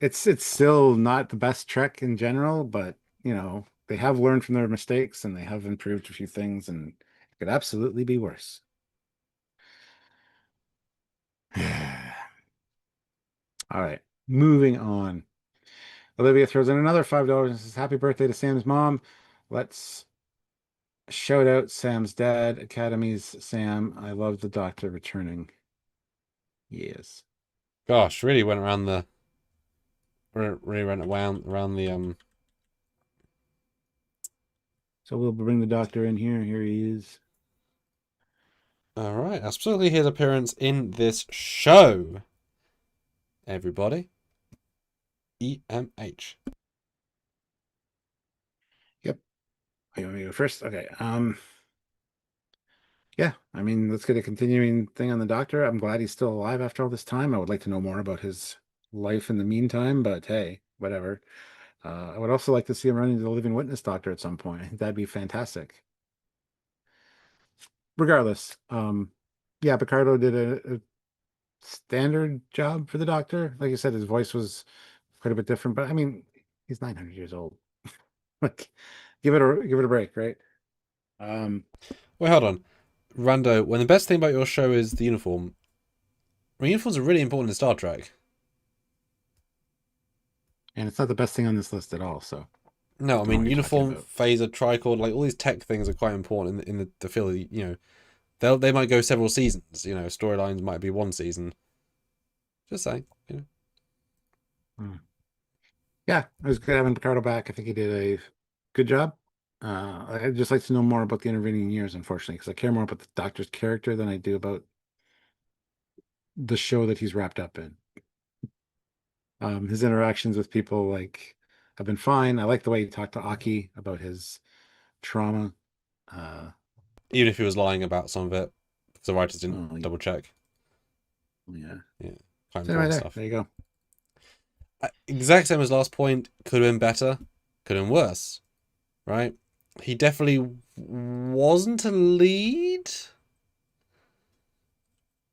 it's still not the best Trek in general, but they have learned from their mistakes and they have improved a few things, and it could absolutely be worse. All right, moving on. Olivia throws in another $5 and says, "Happy birthday to Sam's mom. Let's shout out Sam's dad, Academy's Sam. I love the Doctor returning." Yes. Gosh, really went around the around the So we'll bring the Doctor in here. Here he is. All right, specifically his appearance in this show. Everybody. EMH. Yep. You want me to go first? Okay. Yeah, I mean, let's get a continuing thing on the Doctor. I'm glad he's still alive after all this time. I would like to know more about his life in the meantime, but hey, whatever. I would also like to see him running into the Living Witness Doctor at some point. I think that'd be fantastic. regardless, yeah, Picardo did a standard job for the Doctor. Like I said, his voice was quite a bit different, but I mean, he's 900 years old. Like, give it a break, right? Wait, hold on. Rando, when the best thing about your show is the uniform, I mean, uniforms are really important in Star Trek. And it's not the best thing on this list at all. So No, I don't know mean, what you're talking uniform, about. phaser, tricord, like all these tech things are quite important in the field. You know, they might go several seasons. You know, storylines might be one season. Just saying. You know. Yeah, it was good having Picardo back. I think he did a good job. I'd just like to know more about the intervening years, unfortunately, because I care more about the Doctor's character than I do about the show that he's wrapped up in. His interactions with people like have been fine. I like the way he talked to Aki about his trauma. Even if he was lying about some of it, because the writers didn't Oh, double check. yeah. Yeah, quite So anyway, important there, stuff. there you go. Exact same as last point. Could have been better. Could have been worse. Right? He definitely wasn't a lead.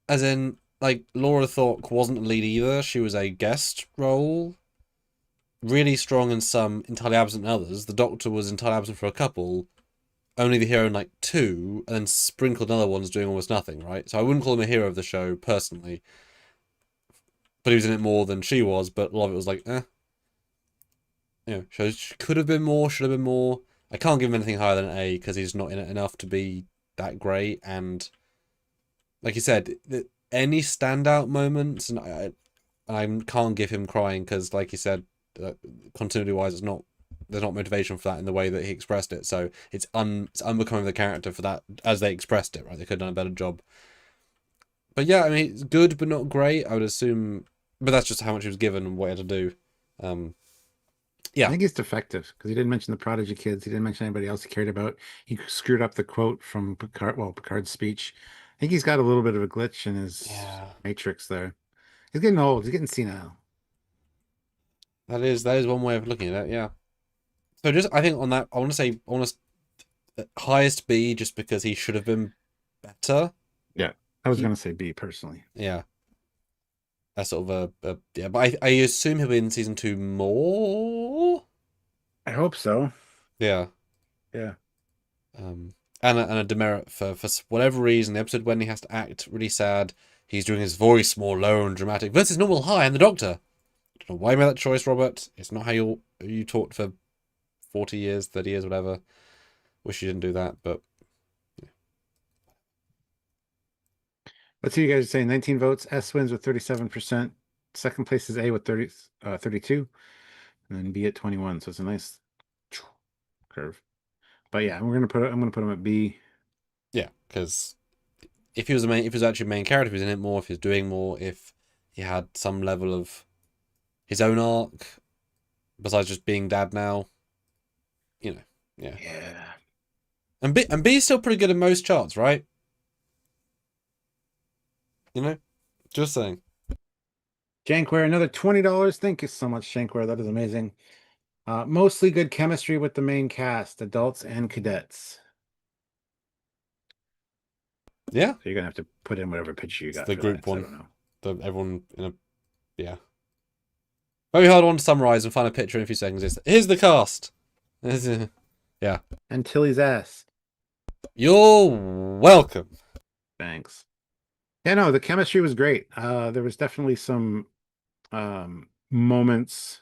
As in, like, Laura Thorpe wasn't a lead either. She was a guest role. Really strong in some, entirely absent in others. The Doctor was entirely absent for a couple. Only the hero in like two, and then sprinkled in other ones doing almost nothing, right? So I wouldn't call him a hero of the show personally. But he was in it more than she was, but a lot of it was like, eh. You know, so could have been more, should have been more. I can't give him anything higher than an A because he's not in it enough to be that great. And like you said, any standout moments, and I can't give him crying because, like you said, continuity wise, there's not motivation for that in the way that he expressed it. So it's unbecoming of the character for that as they expressed it. Right, they could have done a better job. But yeah, I mean, it's good but not great. I would assume, but that's just how much he was given and what he had to do. Yeah. I think he's defective because he didn't mention the Prodigy kids. He didn't mention anybody else he cared about. He screwed up the quote from Picard, well, Picard's speech. I think he's got a little bit of a glitch in his matrix there. He's getting old. He's getting senile. That is one way of looking at it. Yeah. So just I think on that, I want to highest B just because he should have been better. Yeah, I was gonna say B personally. Yeah. That's sort of a yeah, but I assume he'll be in season 2 more. I hope so. Yeah. Yeah. And a demerit for whatever reason, the episode when he has to act really sad, he's doing his voice more low and dramatic versus normal high. And the Doctor. I don't know why you made that choice, Robert. It's not how you taught for 40 years, 30 years, whatever. Wish you didn't do that, but yeah. Let's see, you guys are saying 19 votes. S wins with 37%. Second place is A with 32, and then B at 21. So it's a nice curve. But yeah, I'm gonna put him at B. Yeah, because if he was actually a main character, if he was in it more, if he was doing more, if he had some level of his own arc, besides just being dad now, you know, yeah. Yeah. And B is still pretty good in most charts, right? You know, just saying. Shankware, another $20. Thank you so much, Shankware. That is amazing. Mostly good chemistry with the main cast, adults and cadets. Yeah. So you're gonna have to put in whatever picture you It's got. the for group that, one. I don't know. Everyone in a yeah. Very hard one to summarize and find a picture in a few seconds. Here's the cast. Yeah. And Tilly's ass. You're welcome. Thanks. Yeah, no, the chemistry was great. There was definitely some moments,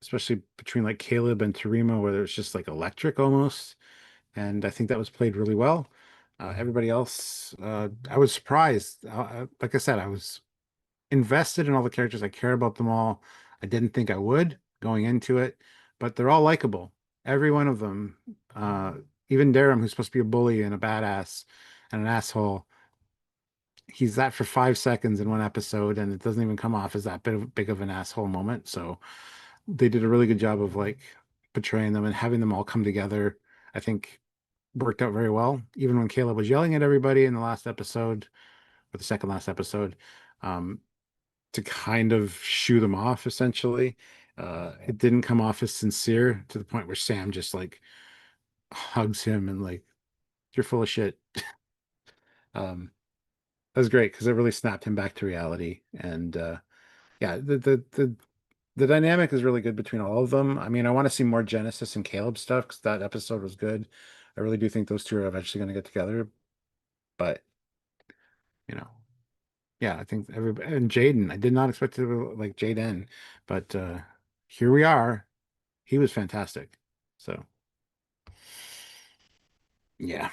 especially between like Caleb and Tarima, where there was just like electric almost. And I think that was played really well. Everybody else, I was surprised. Like I said, I was invested in all the characters. I care about them all. I didn't think I would going into it, but they're all likable. Every one of them. Even Durham, who's supposed to be a bully and a badass and an asshole, he's that for 5 seconds in one episode, and it doesn't even come off as that big of an asshole moment. So they did a really good job of like portraying them and having them all come together. I think worked out very well. Even when Caleb was yelling at everybody in the last episode, or the second last episode, to kind of shoo them off, essentially. It didn't come off as sincere to the point where Sam just like hugs him and like, you're full of shit. That was great because it really snapped him back to reality. And yeah, the dynamic is really good between all of them. I mean, I want to see more Genesis and Caleb stuff because that episode was good. I really do think those two are eventually going to get together. But you know, yeah, I think everybody and Jaden. I did not expect to like Jaden, but here we are. He was fantastic. So yeah.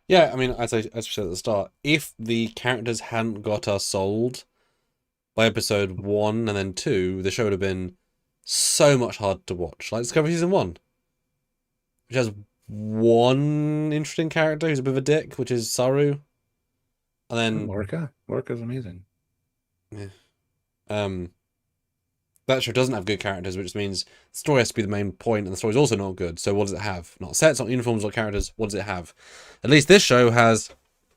Yeah, I mean, as we said at the start, if the characters hadn't got us sold by episode 1 and then 2, the show would have been so much harder to watch. Like Discovery Season 1, which has one interesting character who's a bit of a dick, which is Saru. And then Lorca's amazing. yeah, that show doesn't have good characters, which means the story has to be the main point, and the story's also not good. So what does it have? Not sets, not uniforms, not characters. What does it have? At least this show has,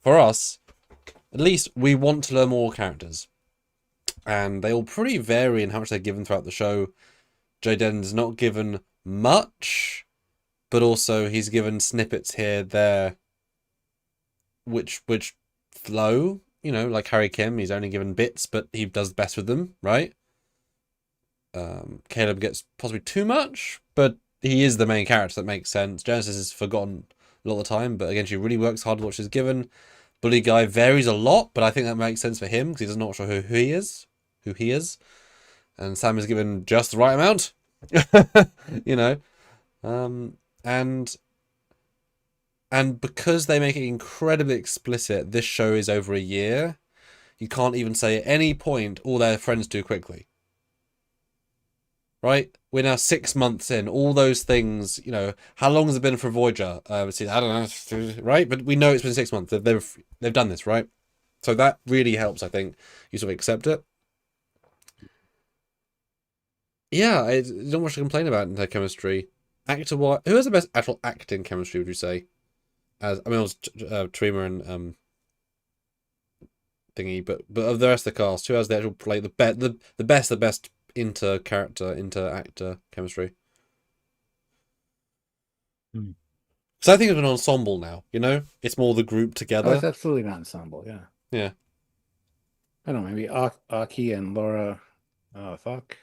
for us, at least we want to learn more characters. And they all pretty vary in how much they're given throughout the show. Jaden's not given much, but also he's given snippets here, there, which flow. You know, like Harry Kim, he's only given bits, but he does best with them, right? Caleb gets possibly too much, but he is the main character that makes sense. Genesis is forgotten a lot of the time, but again, she really works hard with what she's given. Bully Guy varies a lot, but I think that makes sense for him because he's not sure who he is. And Sam is given just the right amount. You know. And because they make it incredibly explicit, this show is over a year. You can't even say at any point all their friends do quickly. Right? We're now 6 months in. All those things, you know, how long has it been for Voyager? I don't know, right? But we know it's been 6 months. They've done this, right? So that really helps, I think. You sort of accept it. Yeah, I don't much to complain about in their chemistry. Actor-wise, who has the best actual acting chemistry, would you say? It was Trima and thingy, but of the rest of the cast, who has the actual like the best inter-actor chemistry? So I think it's an ensemble now, you know? It's more the group together. Oh, it's absolutely not Ensemble, yeah. Yeah. I don't know, maybe Aki and Laura Thok.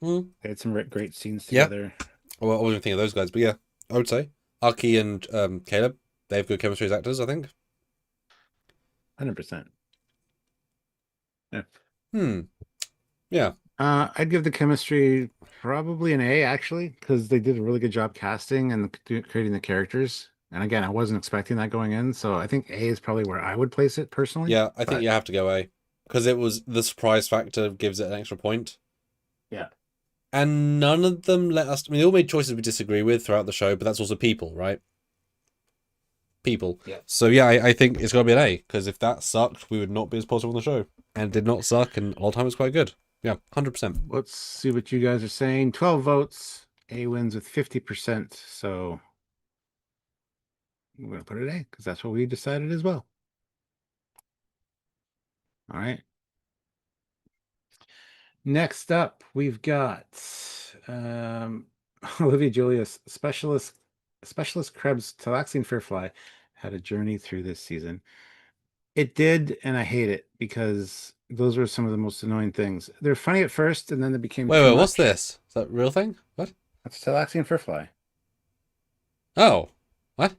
They had some great scenes together. Yeah. Well, I wasn't thinking of those guys, but yeah, I would say Aki and Caleb, they have good chemistry as actors, I think. 100%. Yeah. Yeah. I'd give the chemistry probably an A, actually, because they did a really good job casting and creating the characters. And again, I wasn't expecting that going in, so I think A is probably where I would place it personally. Yeah, I think you have to go A because it was the surprise factor gives it an extra point. Yeah. And none of them let us. I mean, they all made choices we disagree with throughout the show, but that's also people, right? People. Yeah. So yeah, I think it's got to be an A because if that sucked, we would not be as positive on the show, and it did not suck, and all the time it was quite good. Yeah, 100%. Let's see what you guys are saying. 12 votes. A wins with 50%. So we're going to put it A because that's what we decided as well. All right. Next up, we've got Olivia Julius, Specialist Krebs Talaxian Fairfly had a journey through this season. It did, and I hate it because those were some of the most annoying things. They're funny at first, and then they became Wait, too what's much. this? Is that a real thing? What? That's Talaxian Fairfly. Oh, what?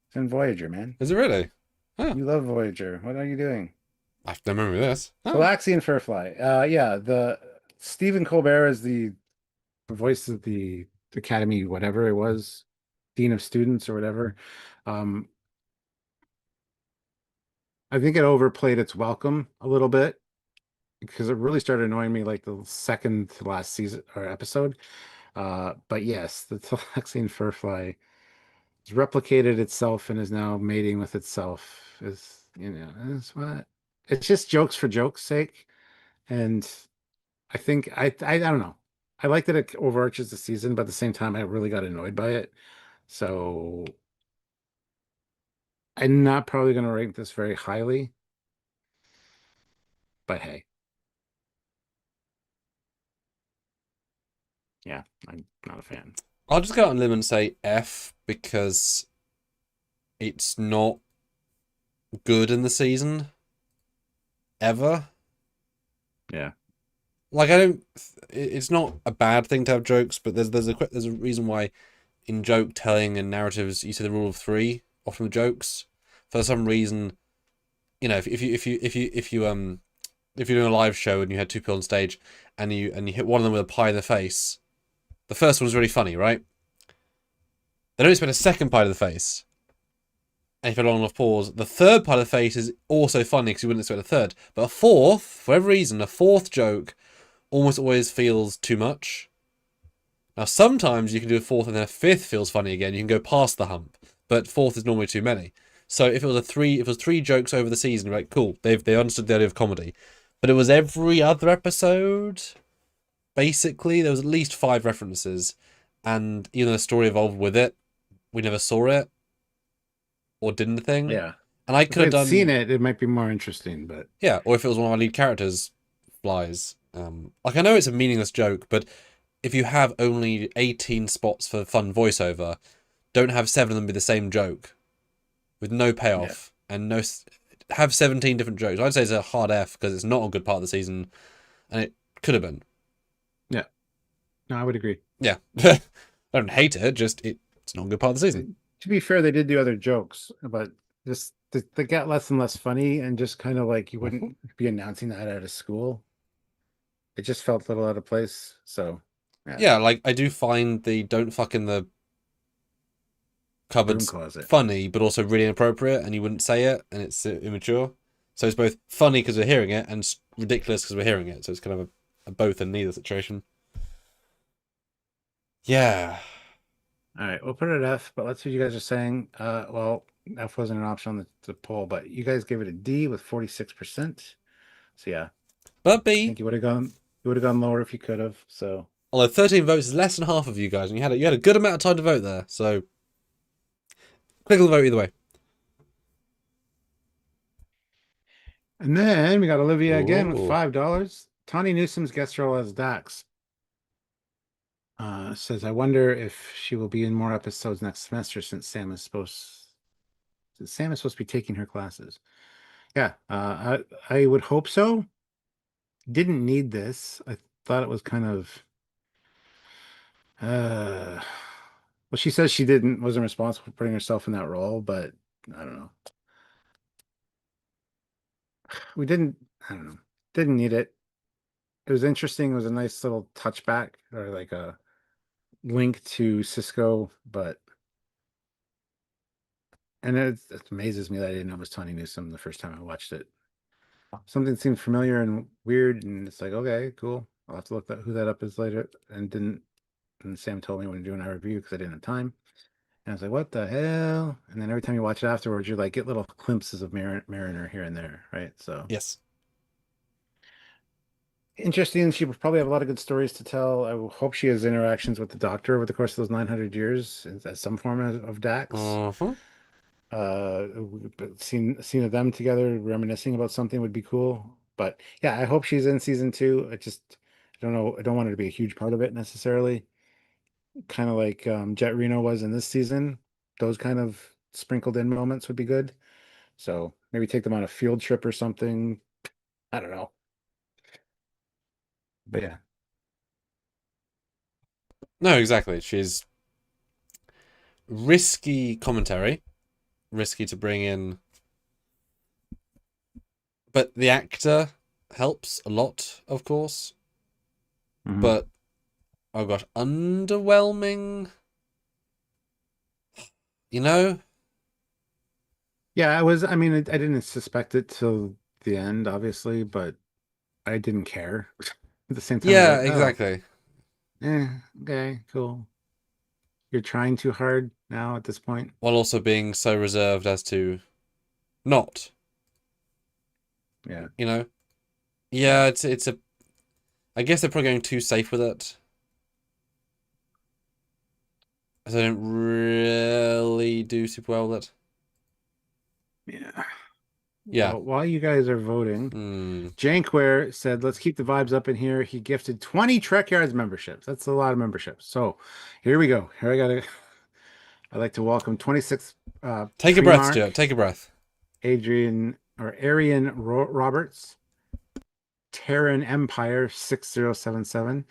It's in Voyager, man. Is it really? Oh. You love Voyager. What are you doing? I don't remember this. Oh. Talaxian Fairfly. Yeah, the Stephen Colbert is the voice of the Academy, whatever it was, Dean of Students or whatever. I think it overplayed its welcome a little bit because it really started annoying me like the second to last season or episode. But yes, the Talaxian Furfly has replicated itself and is now mating with itself. Is is what it's just jokes for jokes' sake. And I think I don't know. I like that it overarches the season, but at the same time, I really got annoyed by it. So I'm not probably going to rank this very highly, but hey. Yeah, I'm not a fan. I'll just go out on a limb and say F because it's not good in the season ever. Yeah. Like I don't. It's not a bad thing to have jokes, but there's a reason why in joke telling and narratives you say the rule of three often with jokes. For some reason, you know, if you're doing a live show and you had two people on stage and you hit one of them with a pie in the face, the first one's really funny, right? They don't expect a second pie to the face. And if you have a long enough pause, the third pie to the face is also funny because you wouldn't expect a third. But a fourth, for whatever reason, a fourth joke almost always feels too much. Now, sometimes you can do a fourth and then a fifth feels funny again. You can go past the hump, but fourth is normally too many. So if it was three jokes over the season, you're like, cool, they understood the idea of comedy. But it was every other episode. Basically, there was at least 5 references, and even though the story evolved with it, we never saw it or did anything. Yeah. And I If could I have had done seen it, it might be more interesting, but yeah, or if it was one of our lead characters flies. Like I know it's a meaningless joke, but if you have only 18 spots for fun voiceover, don't have 7 of them be the same joke with no payoff and no have 17 different jokes. I'd say it's a hard F because it's not a good part of the season, and it could have been. yeah. No, I would agree. Yeah, I don't hate it. Just it's not a good part of the season. To be fair, they did do other jokes, but just they got less and less funny, and just kind of like you wouldn't be announcing that at a school. It just felt a little out of place. So Yeah, like I do find the don't fuck in the broom cupboards closet. funny, but also really inappropriate, and you wouldn't say it, and it's immature. So it's both funny because we're hearing it, and ridiculous because we're hearing it. So it's kind of a both and neither situation. Yeah. All right, we'll put it at F, but let's see what you guys are saying. Well, F wasn't an option on the poll, but you guys gave it a D with 46%. So yeah, But I B, think you would have gone lower if you could have. So although 13 votes is less than half of you guys, and you had a good amount of time to vote there. So click on the vote either way. and then we got Olivia again with Ooh. $5. Tawny Newsom's guest role as Dax. Says, I wonder if she will be in more episodes next semester since Sam is supposed to be taking her classes. Yeah, I would hope so. Didn't need this. I thought it was kind of well, she says she wasn't responsible for putting herself in that role, but I don't know. We didn't, I don't know. Didn't need it. It was interesting. It was a nice little touchback or like a link to Cisco, but and it amazes me that I didn't know it was Tawny Newsome the first time I watched it. Something seemed familiar and weird, and it's like, okay, cool. I'll have to look who that up is later. And Sam told me when doing our review because I didn't have time. And I was like, what the hell? And then every time you watch it afterwards, you like get little glimpses of Mariner here and there, right? So Yes. interesting. She will probably have a lot of good stories to tell. I hope she has interactions with the Doctor over the course of those 900 years as some form of Dax. Uh-huh. Scene of them together reminiscing about something would be cool. But yeah, I hope she's in season 2. I don't know. I don't want her to be a huge part of it necessarily. Kind of like Jet Reno was in this season. Those kind of sprinkled in moments would be good. So maybe take them on a field trip or something. I don't know. But yeah. No, exactly. She's risky commentary, risky to bring in, but the actor helps a lot, of course. Mhm. But oh gosh, underwhelming. You know? Yeah, I was. I mean, I didn't suspect it till the end, obviously, but I didn't care. At the same time, I was Yeah, like, oh, exactly. okay, cool. You're trying too hard now at this point. While also being so reserved as to not, Yeah. you know? Yeah, it's a. I guess they're probably going too safe with it. So they don't really do super well with it. Yeah. Yeah. Well, while you guys are voting, Hmm. Jankware said, let's keep the vibes up in here. He gifted 20 Trekyards memberships. That's a lot of memberships. So here we go. I'd like to welcome 26 Take a breath, Primarch, Stuart. Take a breath. Arian Roberts, Terran Empire 6077,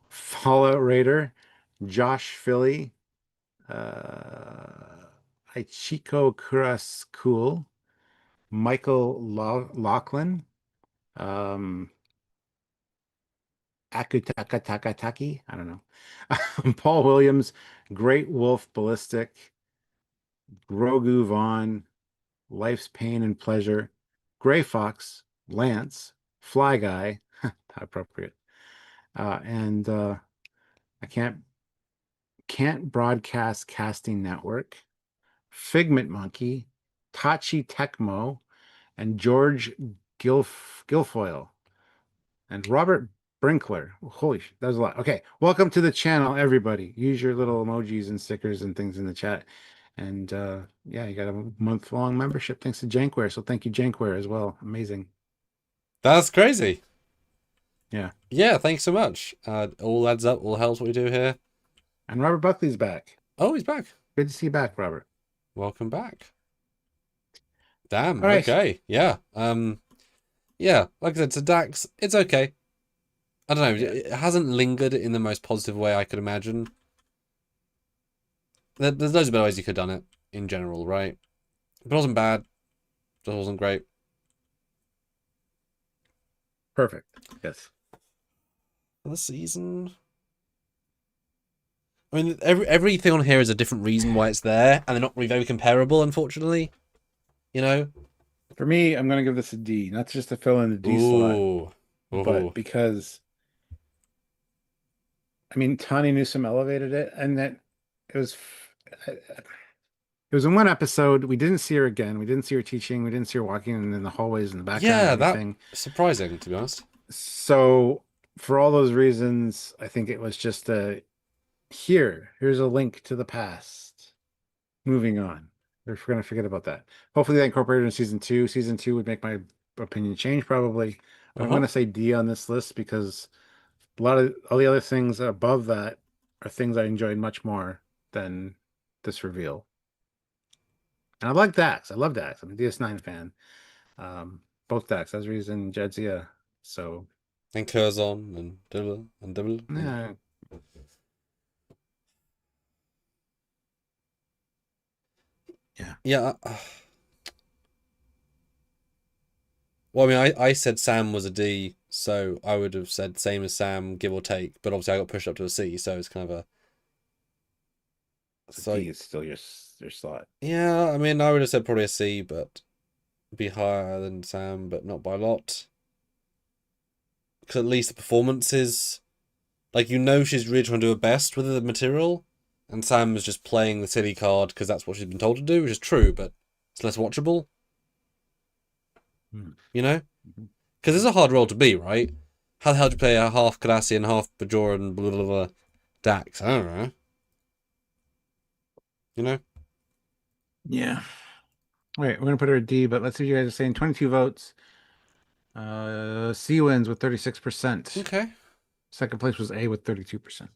Fallout Raider, Josh Philly, Ichiko Kuras Cool, Michael Lachlan, Akutakataki, I don't know. Paul Williams, Great Wolf Ballistic, Grogu Vaughn, Life's Pain and Pleasure, Gray Fox, Lance, Fly Guy, how appropriate. And I can't broadcast casting network, Figment Monkey, Tachi Tecmo, and George Guilfoyle, and Robert Brinkler. Holy shit, that was a lot. Okay, welcome to the channel, everybody. Use your little emojis and stickers and things in the chat. And yeah, you got a month-long membership thanks to Jankware. So thank you, Jankware, as well. Amazing. That's crazy. Yeah. Yeah, thanks so much. All adds up, all helps what we do here. And Robert Buckley's back. Oh, he's back. Good to see you back, Robert. Welcome back. Damn, All right. okay. Yeah. Yeah, like I said, to Dax, it's okay. I don't know, it hasn't lingered in the most positive way I could imagine. There's loads of better ways you could have done it, in general, right? But it wasn't bad. It wasn't great. Perfect. Yes. For the season... I mean, everything on here is a different reason why it's there, and they're not really very comparable, unfortunately. You know? For me, I'm going to give this a D. Not just to fill in the D slot, but because, I mean, Tawny Newsome elevated it, and that it was in one episode. We didn't see her again. We didn't see her teaching. We didn't see her walking in the hallways in the background. Yeah, that's surprising, to be honest. So, for all those reasons, I think it was just here's a link to the past. Moving on. We're going to forget about that. Hopefully, they incorporated in season 2. Season 2 would make my opinion change, probably. But I'm going to say D on this list because a lot of all the other things above that are things I enjoyed much more than this reveal. And I like Dax. I love Dax. I'm a DS9 fan. Both Dax, Ezri's and Jadzia. So. And Curzon and Dibble and Dibble. Yeah. Yeah. Well, I mean, I said Sam was a D, so I would have said same as Sam, give or take. But obviously, I got pushed up to a C, so it's kind of a. So D is still your slot. Yeah, I mean, I would have said probably a C, but be higher than Sam, but not by a lot. Because at least the performance is, like, she's really trying to do her best with the material. And Sam is just playing the silly card because that's what she's been told to do, which is true, but it's less watchable. You know? Because it's a hard role to be, right? How the hell do you play a half Cardassian, half Bajoran, blah, blah, blah, Dax? I don't know. You know? Yeah. Wait, we're going to put her at D, but let's see what you guys are saying. 22 votes. C wins with 36%. Okay. Second place was A with 32%.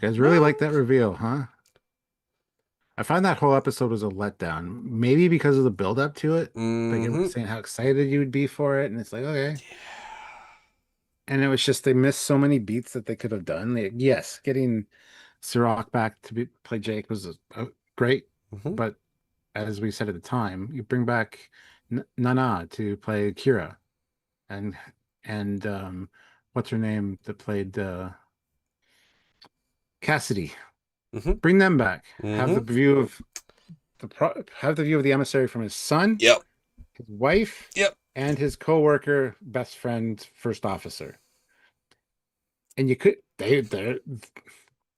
You guys really like that reveal, huh? I find that whole episode was a letdown. Maybe because of the build up to it. Like everyone was saying how excited you would be for it, and it's like, okay. Yeah. And it was just they missed so many beats that they could have done. Yes, getting Sirach back to play Jake was great, but as we said at the time, you bring back Nana to play Kira, and what's her name that played Cassidy. Bring them back. Have the view of the emissary from his son, his wife, and his co-worker, best friend, first officer. And you could they're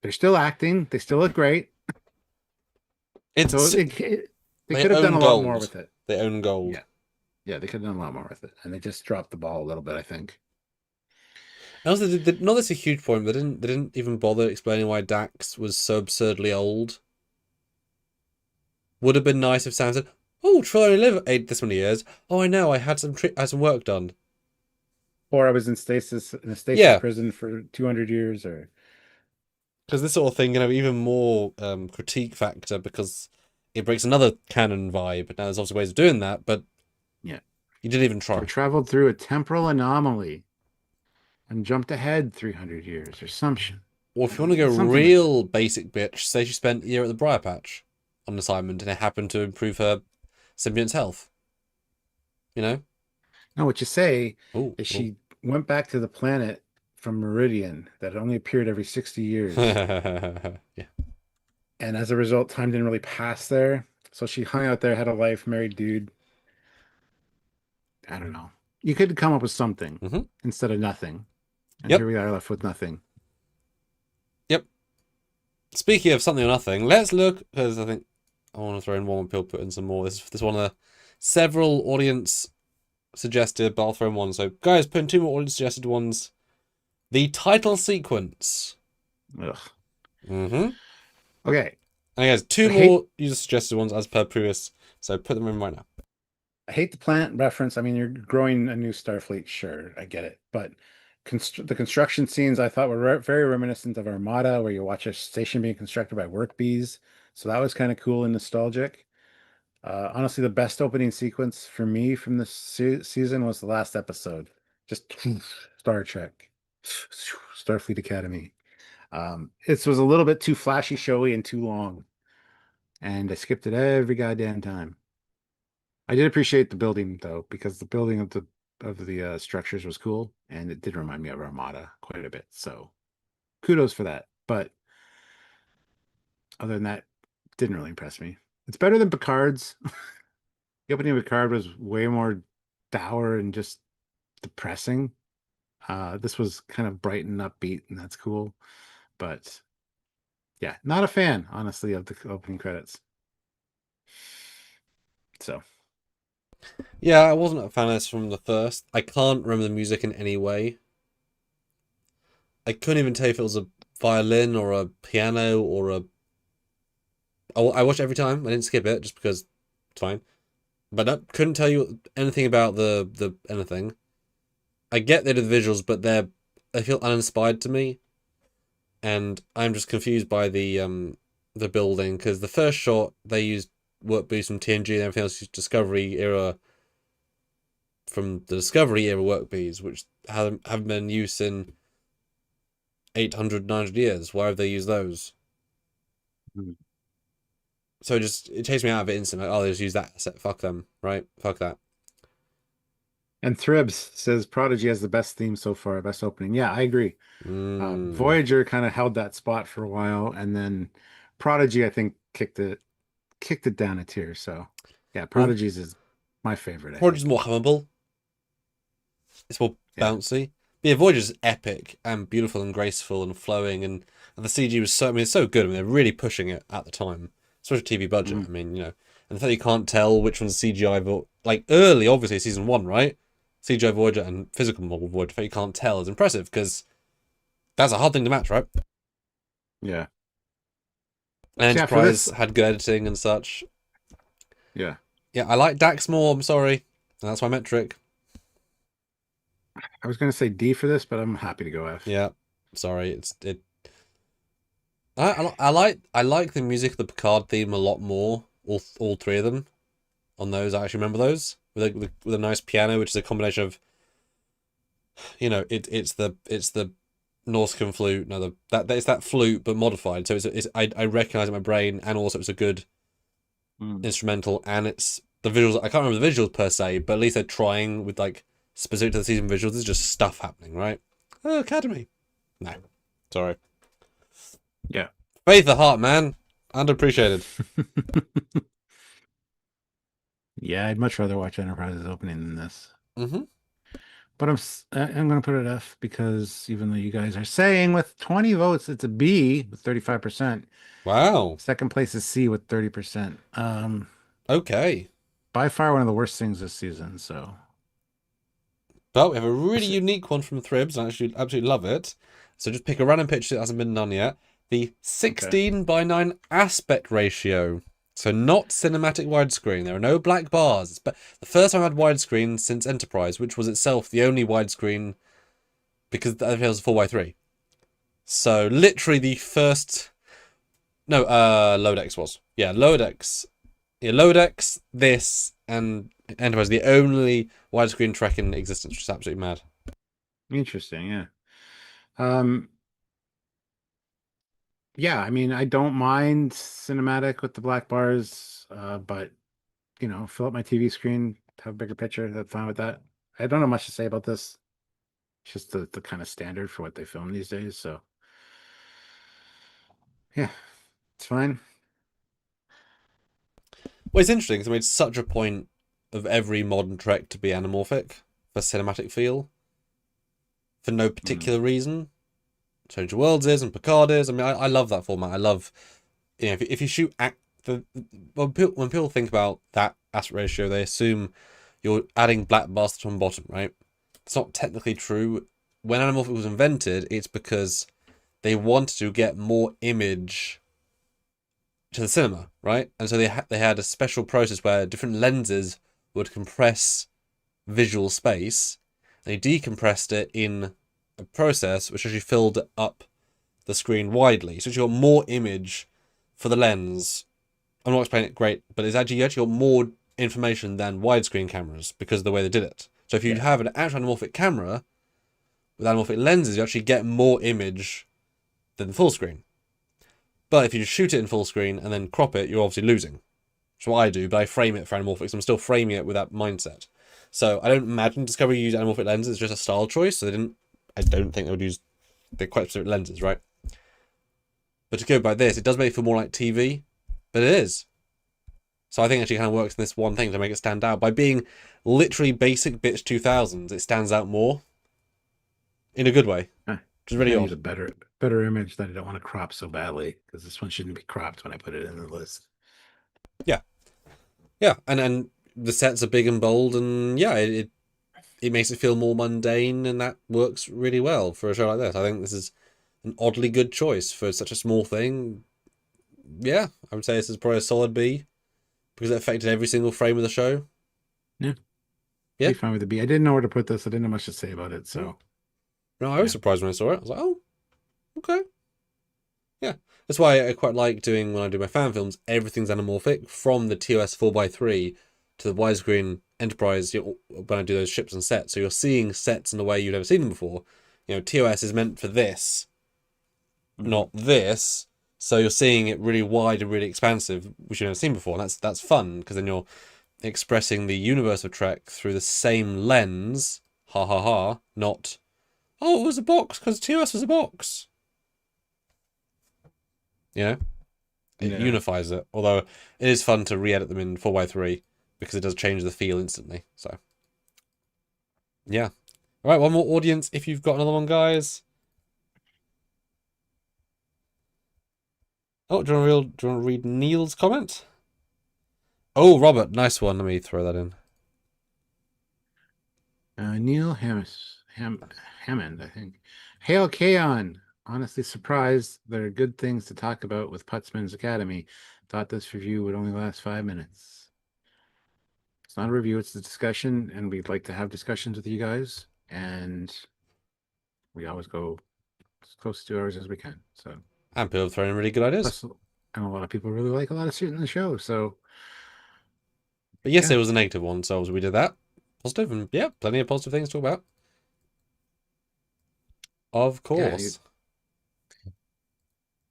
still acting. They still look great. They could have done a lot more with it. They own gold. Yeah, they could have done a lot more with it, and they just dropped the ball a little bit, I think. And also, not that's a huge point, but they didn't even bother explaining why Dax was so absurdly old. Would have been nice if Sam said, Oh, try to live 8 this many years. Oh, I know. I had some work done. Or I was in a stasis Yeah, prison for 200 years, or because this sort of thing, even more critique factor because it breaks another canon vibe. Now, there's obviously ways of doing that, but yeah, you didn't even try. or traveled through a temporal anomaly and jumped ahead 300 years or something. Or if you want to go Something like real basic bitch, say she spent a year at the Briar Patch on assignment and it happened to improve her symbiont's health. You know? No, what you say Oh, is she went back to the planet from Meridian that only appeared every 60 years. yeah. And as a result, time didn't really pass there. So she hung out there, had a life, married dude. I don't know. You could come up with something instead of nothing. And Yep. here we are left with nothing. Yep. Speaking of something or nothing, let's look, because I think I want to throw in one more, people put in some more. This one of the several audience suggested, but I'll throw in one. So, guys, put in 2 more audience suggested ones. The title sequence. Ugh. Mm-hmm. Okay. And guys, 2 more user suggested ones as per previous. So put them in right now. I hate the plant reference. I mean, you're growing a new Starfleet. Sure, I get it. But the construction scenes I thought were very reminiscent of Armada, where you watch a station being constructed by work bees. So that was kind of cool and nostalgic. Honestly, the best opening sequence for me from this season was the last episode. Just Star Trek, Starfleet Academy. It was a little bit too flashy, showy, and too long. And I skipped it every goddamn time. I did appreciate the building though, because the building of the structures was cool, and it did remind me of Armada quite a bit. So kudos for that. But other than that, didn't really impress me. It's better than Picard's. The opening of Picard was way more dour and just depressing. This was kind of bright and upbeat, and that's cool. But yeah, not a fan, honestly, of the opening credits. So Yeah, I wasn't a fan of this from the first. I can't remember the music in any way. I couldn't even tell if it was a violin or a piano or a... I watched it every time. I didn't skip it just because it's fine. But I couldn't tell you anything about the anything. I get they did the visuals, but they feel uninspired to me. And I'm just confused by the building, because the first shot they used work boost from TNG and everything else used Discovery era from the Discovery era work bees, which haven't been used in 800, 900 years. Why have they used those? So it takes me out of it instantly. Like, oh, they just use that set. Fuck them, right? Fuck that. And Thribs says Prodigy has the best theme so far, best opening. Yeah, I agree. Voyager kind of held that spot for a while, and then Prodigy, I think, kicked it down a tier. So yeah, Prodigy's is my favorite. Voyager's more hummable. It's more bouncy. But yeah, Voyager's epic and beautiful and graceful and flowing, and the CG was it's so good. I mean, they're really pushing it at the time, especially TV budget. I mean, and the fact you can't tell which one's CGI, but like early, obviously season 1, right? CGI Voyager and physical model Voyager, the fact you can't tell is impressive, because that's a hard thing to match, right? Yeah. And Enterprise had good editing and such. Yeah. Yeah, I like Dax more, I'm sorry. And that's my metric. I was going to say D for this, but I'm happy to go F. Yeah, sorry. I like the music of the Picard theme a lot more. All 3 of them. On those, I actually remember those with a nice piano, which is a combination of, it's the Nausicaan flute. No, it's that flute but modified. So I recognize it in my brain, and also it's a good instrumental, and it's the visuals. I can't remember the visuals per se, but at least they're trying with like specific to the season visuals. There's just stuff happening, right? Oh, Academy. No, sorry. Yeah. Faith the Heart, man. Underappreciated. Yeah, I'd much rather watch Enterprise's opening than this. Mm-hmm. But I'm going to put it F, because even though you guys are saying with 20 votes, it's a B with 35%. Wow. Second place is C with 30%. Okay. By far one of the worst things this season, so. But we have a really unique one from Thribs, and I actually absolutely love it. So just pick a random picture that hasn't been done yet. The 16:9 aspect ratio. So not cinematic widescreen. There are no black bars. But the first time I had widescreen since Enterprise, which was itself the only widescreen because the other was 4x3. So literally the first. No, Lower Decks was. Yeah, Lower Decks. Yeah, Lower Decks, this, and Enterprise, the only widescreen Trek in existence, which is absolutely mad. Interesting, yeah. Yeah, I mean, I don't mind cinematic with the black bars, but you know, fill up my TV screen, have a bigger picture. That's fine with that. I don't know much to say about this. It's just the kind of standard for what they film these days. So yeah, it's fine. Well, it's interesting because they made such a point of every modern Trek to be anamorphic for cinematic feel for no particular reason. Strange Worlds is and Picard is. I mean, I love that format. I love, you know, if you shoot when people think about that aspect ratio, they assume you're adding black bars to the bottom, right? It's not technically true. When anamorphic was invented, it's because they wanted to get more image to the cinema, right? And so they had a special process where different lenses would compress visual space, and they decompressed it in a process which actually filled up the screen widely. So you got more image for the lens. I'm not explaining it great, but it's actually you actually got more information than widescreen cameras because of the way they did it. So if you have an actual anamorphic camera with anamorphic lenses, you actually get more image than the full screen. But if you just shoot it in full screen and then crop it, you're obviously losing. That's what I do, but I frame it for anamorphics. I'm still framing it with that mindset. So I don't imagine Discovery used anamorphic lenses. It's just a style choice. So I don't think they would use. They're quite specific lenses, right? But to go by this, it does make it feel more like TV, but it is. So I think it actually kind of works in this one thing to make it stand out. By being literally basic bitch 2000s, it stands out more in a good way. Which is really odd. Use a better image that I don't want to crop so badly because this one shouldn't be cropped when I put it in the list. Yeah, and the sets are big and bold, and yeah, it makes it feel more mundane, and that works really well for a show like this. I think this is an oddly good choice for such a small thing. Yeah, I would say this is probably a solid B because it affected every single frame of the show. Yeah. Yeah. Be fine with the B. I didn't know where to put this. I didn't know much to say about it, so. No, I was surprised when I saw it. I was like, oh, okay. Yeah, that's why I quite like doing, when I do my fan films, everything's anamorphic from the TOS 4x3 to the widescreen Enterprise when I do those ships and sets. So you're seeing sets in a way you've never seen them before. You know, TOS is meant for this, not this. So you're seeing it really wide and really expansive, which you've never seen before. And that's fun because then you're expressing the universe of Trek through the same lens. Ha ha ha. Not, oh, it was a box because TOS was a box. You know? It unifies it. Although it is fun to re-edit them in 4x3 because it does change the feel instantly. So, yeah. All right, one more audience if you've got another one, guys. Oh, do you want to read Neil's comment? Oh, Robert, nice one. Let me throw that in. Neil Hammond, I think. Hail Kaon. Honestly surprised there are good things to talk about with Putzman's Academy. Thought this review would only last 5 minutes. It's not a review, it's a discussion, and we'd like to have discussions with you guys. And we always go as close to 2 hours as we can. So, And people have thrown in really good ideas. plus, and a lot of people really like a lot of shit in the show. So, But yes, it was a negative one, so we did that. Positive, and yeah, plenty of positive things to talk about. Of course. I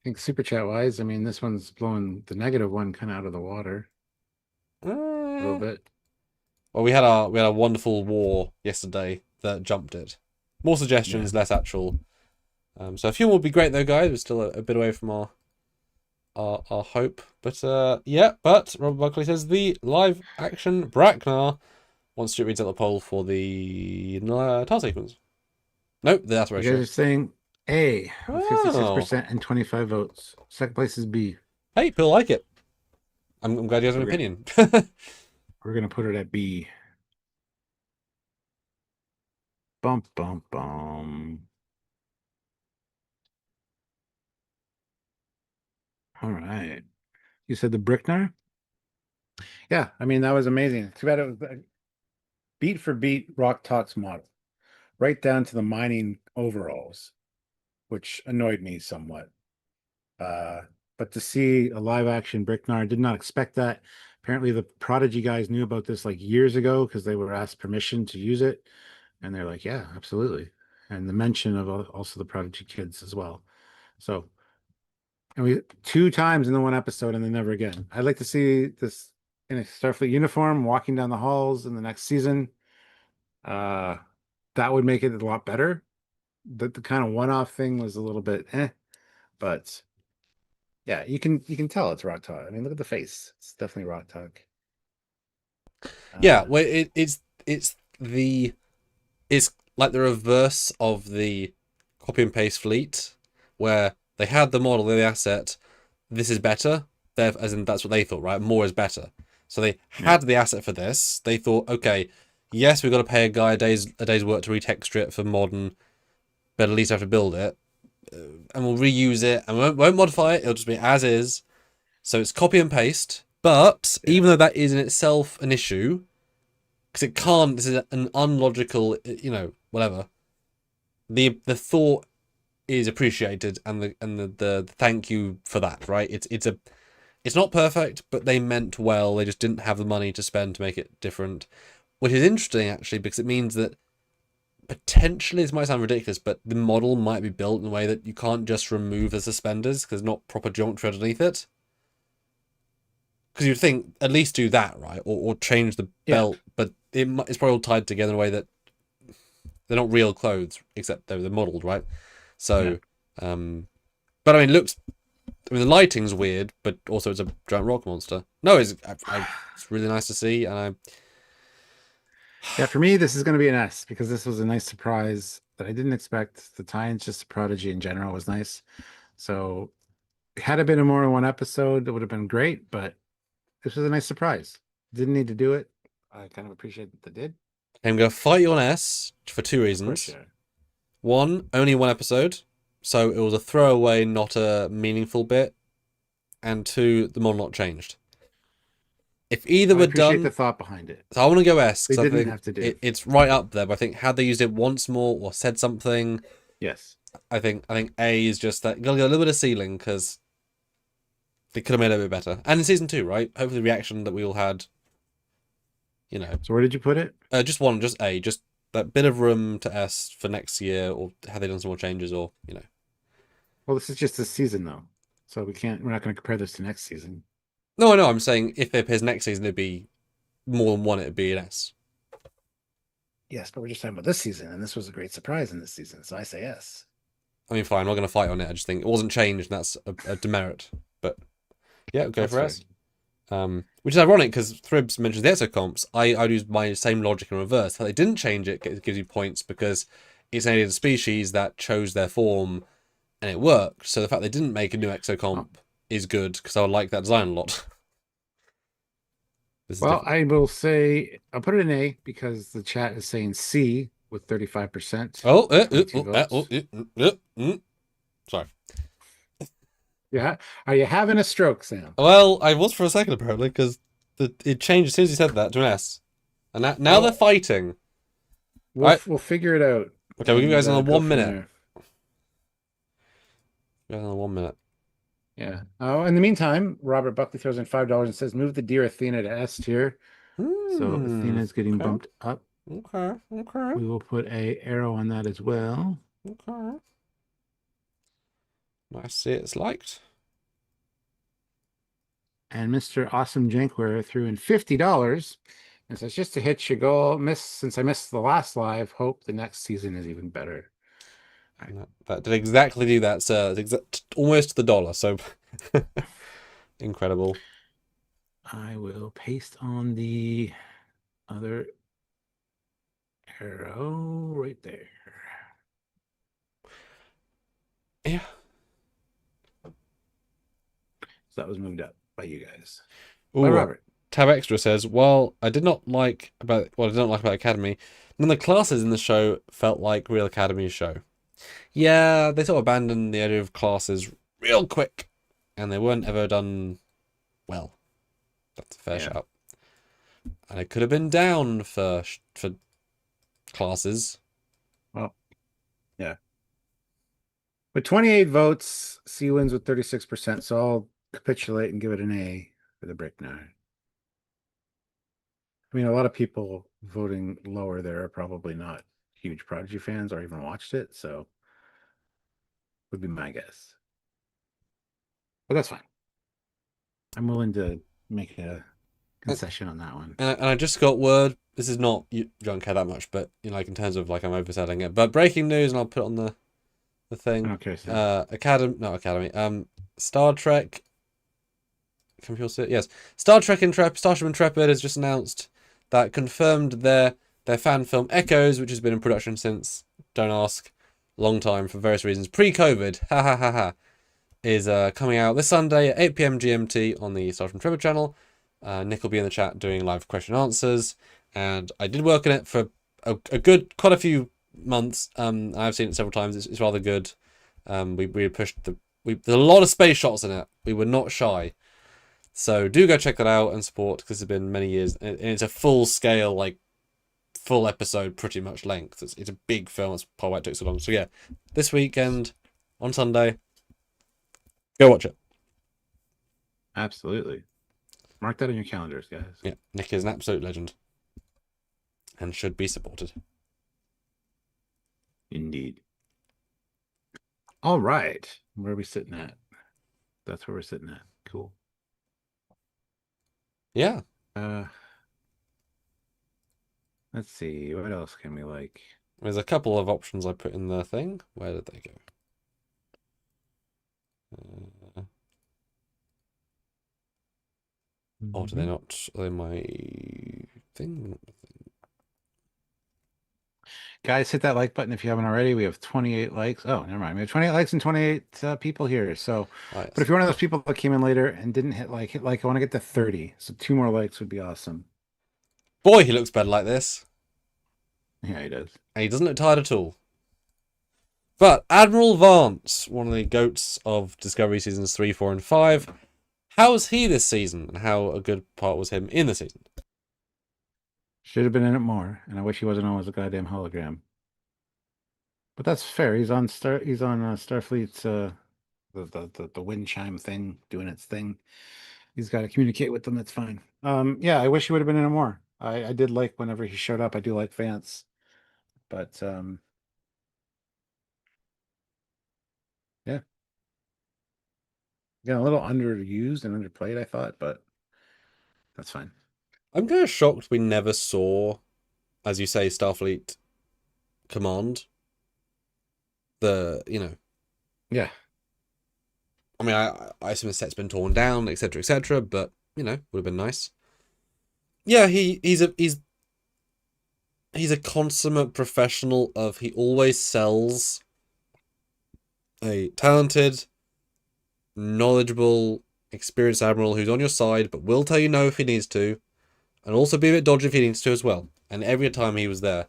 think super chat wise, I mean, this one's blowing the negative one kind of out of the water a little bit. Well, we had a wonderful war yesterday that jumped it. More suggestions, less actual. So a few more would be great though, guys. We're still a bit away from our hope, but But Robert Buckley says the live action Bracknar wants to read out the poll for the tile sequence. Nope, that's right. You guys are saying A with 56% and 25 votes. Second place is B. Hey, people like it. I'm glad you have an opinion. We're gonna put it at B. Bum bum bum. All right. You said the Bracknar? Yeah, I mean that was amazing. Too bad it was beat for beat Rock Talk's model, right down to the mining overalls, which annoyed me somewhat. Uh, but to see a live action Bracknar, did not expect that. Apparently, the Prodigy guys knew about this like years ago because they were asked permission to use it, and they're like, "Yeah, absolutely." And the mention of also the Prodigy kids as well. So, and we 2 times in the one episode, and then never again. I'd like to see this in a Starfleet uniform walking down the halls in the next season. Uh, that would make it a lot better. The kind of one-off thing was a little bit but yeah, you can tell it's Rock Talk. I mean, look at the face. It's definitely Rock Talk. Yeah, Uh, well, it's like the reverse of the copy and paste fleet, where they had the model, the asset. This is better. As in, that's what they thought, right? More is better. So they had the asset for this. They thought, okay, yes, we've got to pay a guy a day's work to retexture it for modern, but at least I have to build it, and we'll reuse it, and we won't modify it. It'll just be as is. So it's copy and paste. But even though that is in itself an issue, because it can't, this is an unlogical, whatever. The thought is appreciated, and the thank you for that, right? It's not perfect, but they meant well. They just didn't have the money to spend to make it different, which is interesting actually, because it means that potentially, this might sound ridiculous, but the model might be built in a way that you can't just remove the suspenders because there's not proper geometry underneath it. Because you'd think at least do that, right? Or change the belt, but it's probably all tied together in a way that they're not real clothes, except they're modeled, right? So, but I mean, the lighting's weird, but also it's a giant rock monster. No, it's really nice to see, and yeah, for me, this is going to be an S because this was a nice surprise that I didn't expect. The tie-ins, just Prodigy in general, was nice. So, had it been a more than one episode, it would have been great, but this was a nice surprise. Didn't need to do it. I kind of appreciate that they did. I'm going to fight you on S for 2 reasons. Of course, yeah. One, only one episode, so it was a throwaway, not a meaningful bit. And 2, the model not changed. If either were done, the thought behind it. So I want to go S They because I didn't think have to do. it's right up there. But I think had they used it once more or said something, Yes, I think A is just that. Got a little bit of ceiling because they could have made it a bit better. And in season 2, right? Hopefully, the reaction that we all had, So where did you put it? just A, just that bit of room to S for next year, or have they done some more changes, or. Well, this is just this season, though, so we're not going to compare this to next season. No, I know. I'm saying if it appears next season, it'd be more than one. It'd be an S. Yes, but we're just talking about this season, and this was a great surprise in this season, so I say yes. I mean, fine. I'm not going to fight on it. I just think it wasn't changed, and that's a demerit. But yeah, go for S. Which is ironic because Thribs mentions the exocomps. I'd use my same logic in reverse. If they didn't change it, it gives you points because it's an alien species that chose their form and it worked. So the fact they didn't make a new exocomp is good because I would like that design a lot. Well, I will say I'll put it in A because the chat is saying C with 35%. Sorry. Yeah, are you having a stroke, Sam? Well, I was for a second apparently because it changed as soon as you said that to an S, and now they're fighting. We'll figure it out. Okay, we'll give you guys another 1 minute. Another 1 minute. Yeah. Oh, in the meantime, Robert Buckley throws in $5 and says, "Move the Dear Athena to S tier." So Athena's getting bumped up. Okay. We will put a arrow on that as well. Okay. I see it's liked. And Mr. Awesome Jankware threw in $50 and says, "Just to hit your goal, since I missed the last live, hope the next season is even better." That did exactly do that, sir. Almost to the dollar, so incredible. I will paste on the other arrow right there. Yeah. So that was moved up by you guys. Ooh, by Robert. Tab Extra says, I did not like about Academy. None of the classes in the show felt like real Academy show. Yeah, they sort of abandoned the idea of classes real quick, and they weren't ever done well. That's a fair shout. And it could have been down for classes. Well, yeah. With 28 votes, C wins with 36%. So I'll capitulate and give it an A for the Bracknar. I mean, a lot of people voting lower there are probably not huge Prodigy fans or even watched it, so would be my guess. But that's fine. I'm willing to make a concession on that one. And I just got word. This is not, you don't care that much, but you know, like in terms of like I'm overselling it. But breaking news, and I'll put it on the thing. Okay, so Academy. Star Trek. Can people see it? Yes. Star Trek Starship Intrepid has just announced that confirmed their fan film Echoes, which has been in production since, don't ask, long time for various reasons. Pre-COVID, ha ha ha ha, is coming out this Sunday at 8 p.m. GMT on the Starship Intrepid channel. Nick will be in the chat doing live question answers, and I did work on it for quite a few months. I've seen it several times. It's rather good. We pushed there's a lot of space shots in it. We were not shy. So do go check that out and support, because it's been many years, and it's a full scale, like full episode, pretty much length. It's a big film. That's probably why it took so long. So yeah, this weekend on Sunday, go watch it. absolutely. Mark that in your calendars, guys. Yeah, Nick is an absolute legend and should be supported. Indeed. All right. Where are we sitting at? That's where we're sitting at. Cool. Yeah. Let's see. What else can we like? There's a couple of options I put in the thing. Where did they go? Oh, do they not? Are they my thing? Guys, hit that like button if you haven't already. We have 28 likes. Oh, never mind. We have 28 likes and 28 people here. So, Yes. but if you're one of those people that came in later and didn't hit like, I want to get to 30. So 2 more likes would be awesome. Boy, he looks better like this. Yeah, he does. And he doesn't look tired at all. But Admiral Vance, one of the goats of Discovery seasons 3, 4, and 5. How's he this season? And how a good part was him in the season? Should have been in it more, and I wish he wasn't always a goddamn hologram. But that's fair. He's on Starfleet's the wind chime thing, doing its thing. He's got to communicate with them. That's fine. Yeah, I wish he would have been in it more. I did like whenever he showed up. I do like Vance, but yeah, a little underused and underplayed, I thought, but that's fine. I'm kind of shocked we never saw, as you say, Starfleet Command. Yeah. I mean, I assume the set's been torn down, etc., but would have been nice. Yeah, he's a consummate professional of, he always sells a talented, knowledgeable, experienced admiral who's on your side, but will tell you no if he needs to, and also be a bit dodgy if he needs to as well. And every time he was there.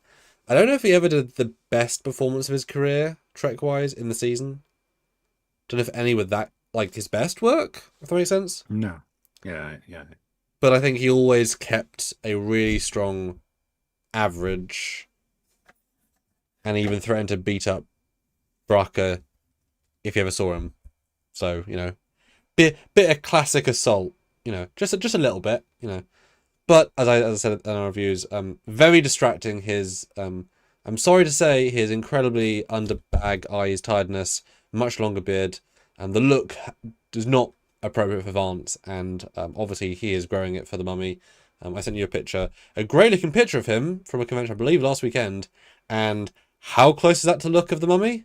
I don't know if he ever did the best performance of his career, Trek-wise, in the season. Don't know if any were that, like, his best work, if that makes sense. No. Yeah. But I think he always kept a really strong average, and even threatened to beat up Bracknar if you ever saw him. So, bit of classic assault, just a little bit, But as I said in our reviews, very distracting. His I'm sorry to say, his incredibly underbag eyes, tiredness, much longer beard, and the look is not appropriate for Vance. And obviously he is growing it for the Mummy. I sent you a picture, a great looking picture of him from a convention, I believe, last weekend. And how close is that to look of the Mummy?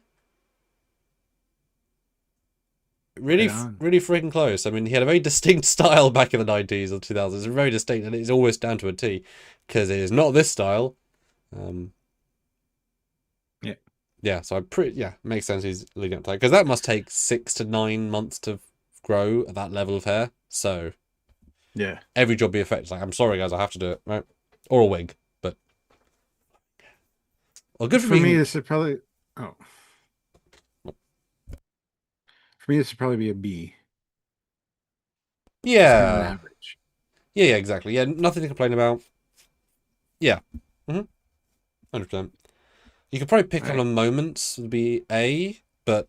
Really freaking close. I mean, he had a very distinct style back in the 90s or 2000s. It's very distinct, and it's always down to a T, because it is not this style. Yeah. So makes sense he's leading up to that, because that must take 6 to 9 months to grow at that level of hair. So yeah, every job be affected. Like, I'm sorry guys, I have to do it, right? Or a wig, but well, good for me. This would probably For me, this would probably be a B. Yeah. Average. Yeah, exactly. Yeah, nothing to complain about. Yeah. 100%. You could probably pick All on right. them moments would be A, but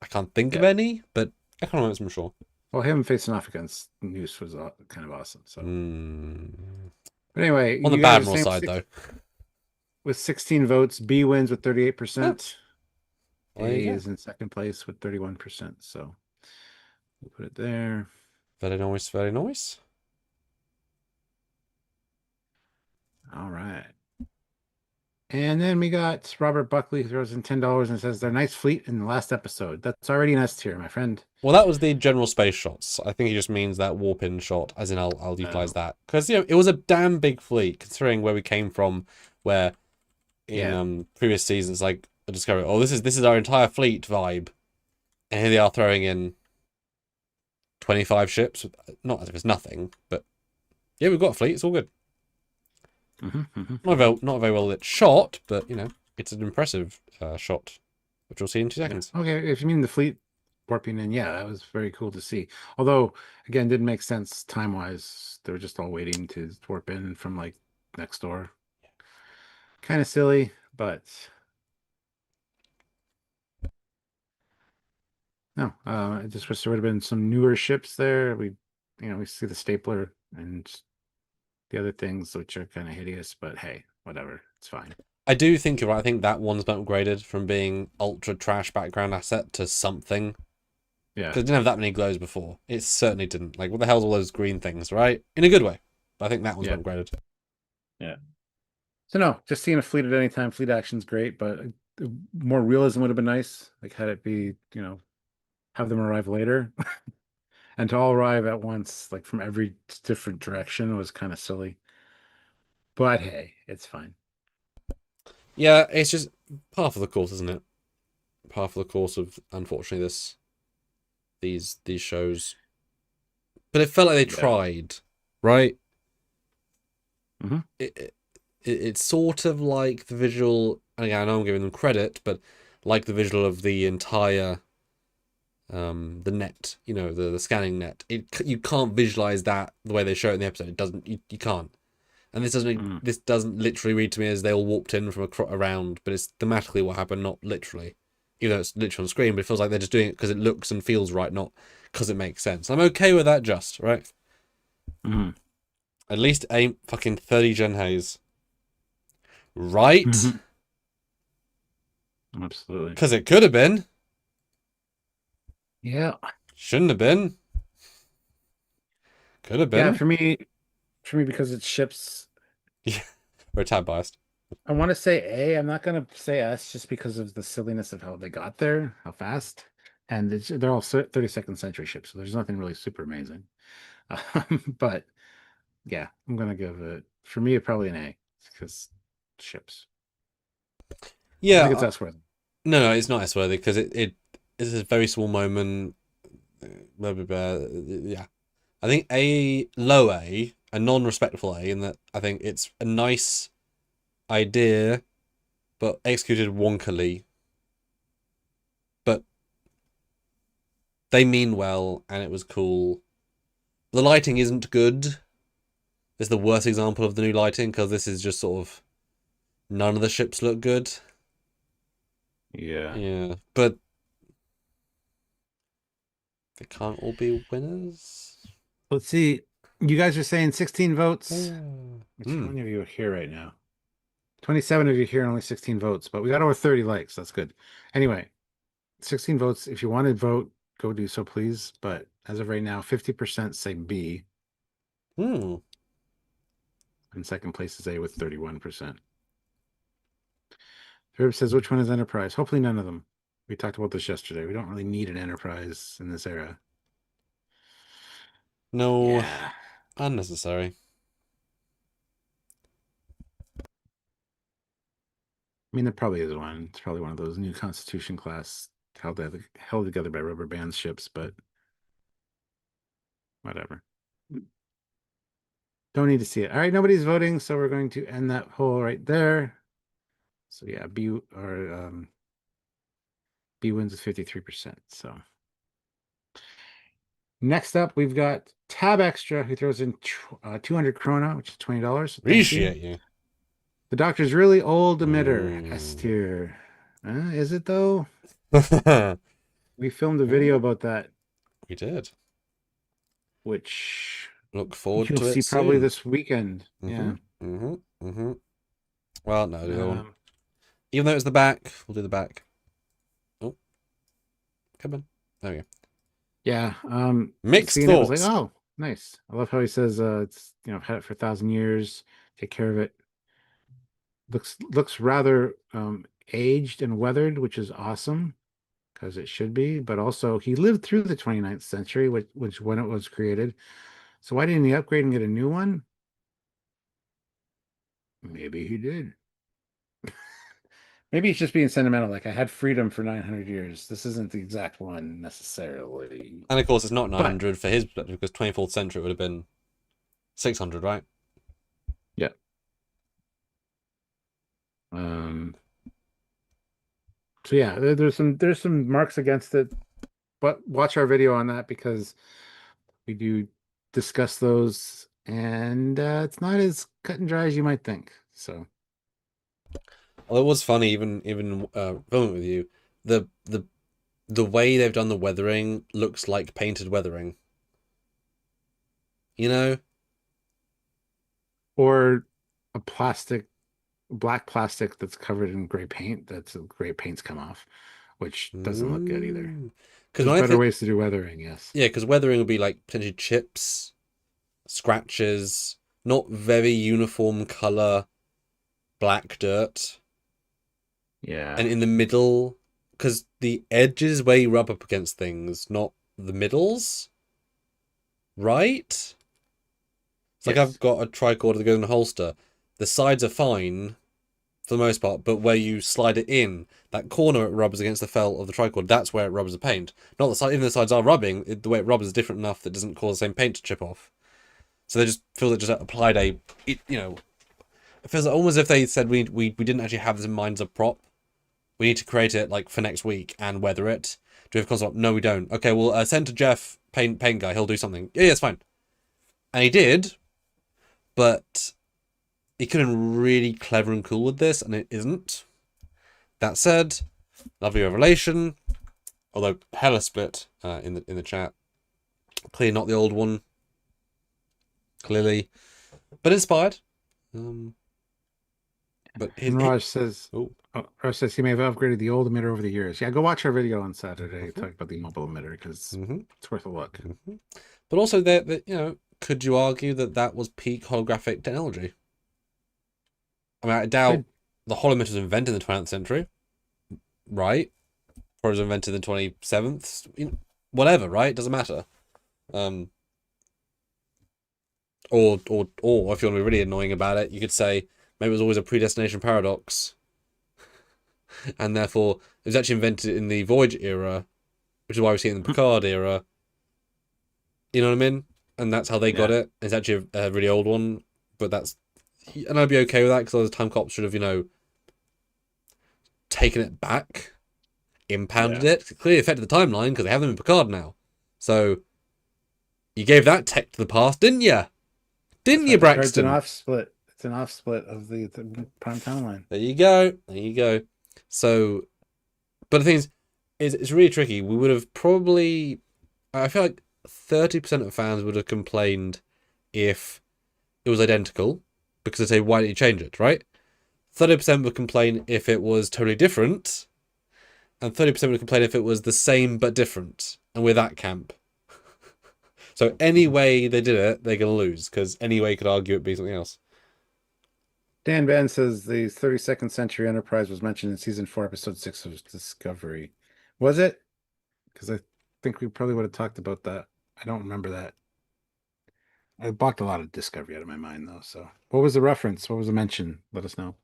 I can't think of Yeah. any. But economics, I'm sure. Well, him facing off against Noose was kind of awesome. So, Mm. but anyway, On the you guys are Admiral saying side, though. with 16 votes, B wins with Yeah. 38%. There A you go. is in second place with 31%. So we'll put it there. Very nice, very nice. All right. And then we got Robert Buckley who throws in $10 and says, "Their nice fleet in the last episode." That's already an S tier, my friend. Well, that was the general space shots. I think he just means that warp-in shot, as in I'll utilize that. Because, you know, it was a damn big fleet, considering where we came from, where in previous seasons, like, the Discovery, oh, this is our entire fleet vibe. And here they are throwing in 25 ships. Not as if it's nothing, but yeah, we've got a fleet, it's all good. Not a very well lit shot, but, you know, it's an impressive shot, which we'll see in 2 seconds. Yeah. Okay, if you mean the fleet warping in, yeah, that was very cool to see. Although, again, didn't make sense time-wise. They were just all waiting to warp in from, like, next door. Kind of silly, but no, I just wish there would have been some newer ships there. We see the stapler and the other things, which are kind of hideous, but hey, whatever, it's fine. I do think you're right. I think that one's been upgraded from being ultra trash background asset to something. Yeah. Because it didn't have that many glows before. It certainly didn't. Like, what the hell's all those green things, right? In a good way. But I think that one's been upgraded. Yeah. So no, just seeing a fleet at any time, fleet action's great, but more realism would have been nice. Like had it be, have them arrive later. And to all arrive at once, like from every different direction, was kind of silly. But hey, it's fine. Yeah, it's just part of the course, isn't it? Part of the course of, unfortunately, these shows. But it felt like they tried, right? It's sort of like the visual. Again, I know I'm giving them credit, but like the visual of the entire the net, the scanning net. You can't visualize that the way they show it in the episode. It doesn't. You can't. And this doesn't literally read to me as they all warped in from around, but it's thematically what happened, not literally. Even though it's literally on screen, but it feels like they're just doing it because it looks and feels right, not because it makes sense. I'm okay with that, just right. At least ain't fucking 30 Gen Haze, right? Absolutely. Because it could have been. Yeah. Shouldn't have been. Could have been. Yeah, for me, because it's ships. Yeah, we're a tad biased. I want to say A. I'm not going to say S just because of the silliness of how they got there, how fast. And they're all 32nd century ships, so there's nothing really super amazing. But yeah, I'm going to give it, for me, probably an A because ships. Yeah. I think it's S-worthy. No, it's not S-worthy because it is a very small moment. Blah, blah, blah. Yeah. I think low A, a non-respectful A, in that I think it's a nice idea, but executed wonkily. But they mean well, and it was cool. The lighting isn't good. It's the worst example of the new lighting, because this is just sort of none of the ships look good. Yeah, but they can't all be winners. Let's see. You guys are saying 16 votes. Which How many of you are here right now? 27 of you here and only 16 votes, but we got over 30 likes. That's good. Anyway, 16 votes. If you want to vote, go do so, please. But as of right now, 50% say B. And second place is A with 31%. Herb says, which one is Enterprise? Hopefully none of them. We talked about this yesterday. We don't really need an Enterprise in this era. No, unnecessary. I mean, there probably is one. It's probably one of those new Constitution class held together by rubber band ships, but whatever. Don't need to see it. All right, nobody's voting, so we're going to end that poll right there. So yeah, B wins with 53%. So next up, we've got Tab Extra, who throws in 200 krona, which is $20. Thank you. Appreciate you. The Doctor's really old emitter. Mm. S tier. Is it though? We We filmed a video about that, did. which Look forward you'll to see it probably soon. this weekend. Yeah. Well, no, the other one. Um, Even though it's the back, we'll do the back. Oh, come on. There we go. yeah. Mixed seeing it was like, thoughts. oh, nice. I love how he says, it's I've had it for 1,000 years. Take care of it. Looks rather aged and weathered, which is awesome because it should be. But also, he lived through the 29th century, which when it was created. So why didn't he upgrade and get a new one? Maybe he did. Maybe he's just being sentimental. Like, I had freedom for 900 years. This isn't the exact one necessarily. And of course, it's not But 900 for his perspective, because 24th century would have been 600, right? yeah. So yeah, there's some marks against it, but watch our video on that because we do discuss those, and it's not as cut and dry as you might think. So Well, it was funny, even filming with you. The way they've done the weathering looks like painted weathering. You know? or a black plastic that's covered in gray paint. That's gray paint's come off, which doesn't look good either. Because There's better ways to do weathering, yes. Yeah, because weathering would be like potentially chips, scratches, not very uniform color, black dirt. Yeah. And in the middle, because the edges where you rub up against things, not the middles. Right? It's like Yes. I've got a tricorder that goes in a holster. The sides are fine for the most part, but where you slide it in, that corner it rubs against the felt of the tricorder, that's where it rubs the paint. Not the side, even the sides are rubbing, the way it rubs is different enough that it doesn't cause the same paint to chip off. So they just feel it just applied it feels almost as if they said we didn't actually have this in mind as a prop. We need to create it like for next week and weather it. Do we have concept? No, we don't. Okay, well send to Jeff, paint guy, he'll do something. Yeah, it's fine. And he did, but he could have been really clever and cool with this, and it isn't. That said, lovely revelation. Although hella split in the chat. Clearly not the old one. Clearly, but inspired. But Raj says, oh. Raj says he may have upgraded the old emitter over the years. Yeah, go watch our video on Saturday talk about the mobile emitter because it's worth a look. But also, that could you argue that was peak holographic technology? I mean, I doubt the holometer was invented in the 20th century, right? Or was invented in the 27th, whatever, right? Doesn't matter. Or if you want to be really annoying about it, you could say maybe it was always a predestination paradox, and therefore it was actually invented in the Voyage era, which is why we see it in the Picard era. You know what I mean? And that's how they got it. It's actually a really old one, but and I'd be okay with that because the time cops should have, taken it back, impounded it. It clearly affected the timeline because they have them in Picard now. So you gave that tech to the past, didn't you? Didn't you, Braxton? It's an off split. It's an off split of the prime timeline. There you go. So, but the thing is, it's really tricky. We would have probably, I feel like 30% of fans would have complained if it was identical, because they say, why didn't you change it, right? 30% would complain if it was totally different, and 30% would complain if it was the same but different, and we're that camp. So any way they did it, they're going to lose, because any way you could argue it being something else. Dan Van says the 32nd Century Enterprise was mentioned in season 4, episode 6 of Discovery. Was it? Because I think we probably would have talked about that. I don't remember that. I blocked a lot of Discovery out of my mind, though. So, what was the reference? What was the mention? Let us know.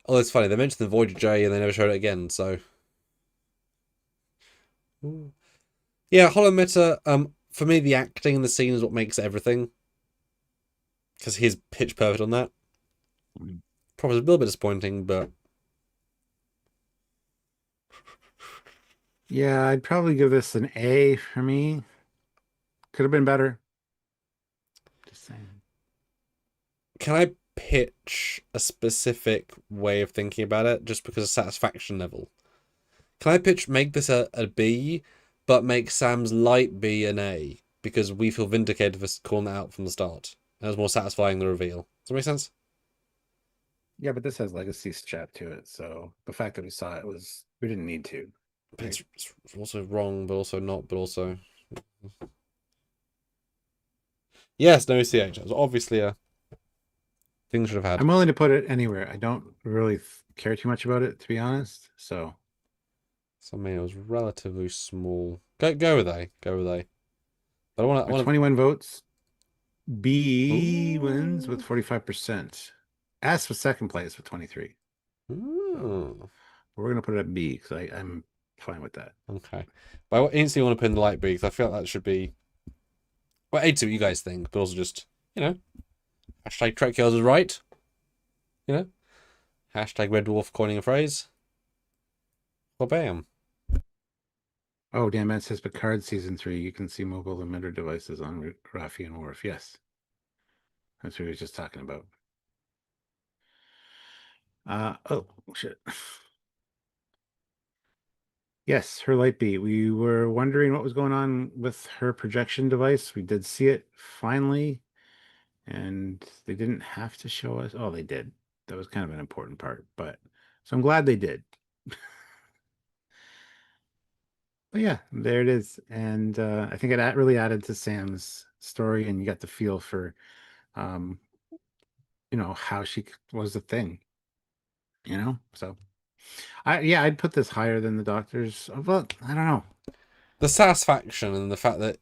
Oh, it's funny. They mentioned the Voyager J and they never showed it again. So, yeah, holometer. For me, the acting in the scene is what makes everything. Because he's pitch perfect on that. Probably a little bit disappointing, but yeah, I'd probably give this an A for me. Could have been better. Just saying. Can I pitch a specific way of thinking about it just because of satisfaction level? Can I make this a B, but make Sam's light B an A? Because we feel vindicated for calling that out from the start. That was more satisfying the reveal. Does that make sense? Yeah, but this has legacy strap to it, so the fact that we saw it was we didn't need to. But it's also wrong, but also not, but also... Yes, no CH. It was obviously a thing should have had. I'm willing to put it anywhere. I don't really care too much about it, to be honest. So Something it was relatively small. Go with A. Go with A. But I want to 21 votes. B Ooh. wins with 45%. S was second place with 23. Ooh. We're gonna put it at B because I'm fine with that. Okay. But I instantly want to put in the light B because I feel like that should be. Well, A to what you guys think, but also just, hashtag Trekyards is right. Hashtag Red Dwarf coining a phrase. Well, bam. Oh, damn, it says Picard season 3. You can see mobile emitter devices on Raffi and Worf. Yes. That's what we were just talking about. Oh, shit. Yes, her light B. We were wondering what was going on with her projection device. We did see it finally, and they didn't have to show us. Oh, they did. That was kind of an important part, but so I'm glad they did. But yeah, there it is. And I think it really added to Sam's story, and you got the feel for, how she was a thing, So I'd put this higher than the Doctor's. Well, I don't know. The satisfaction and the fact that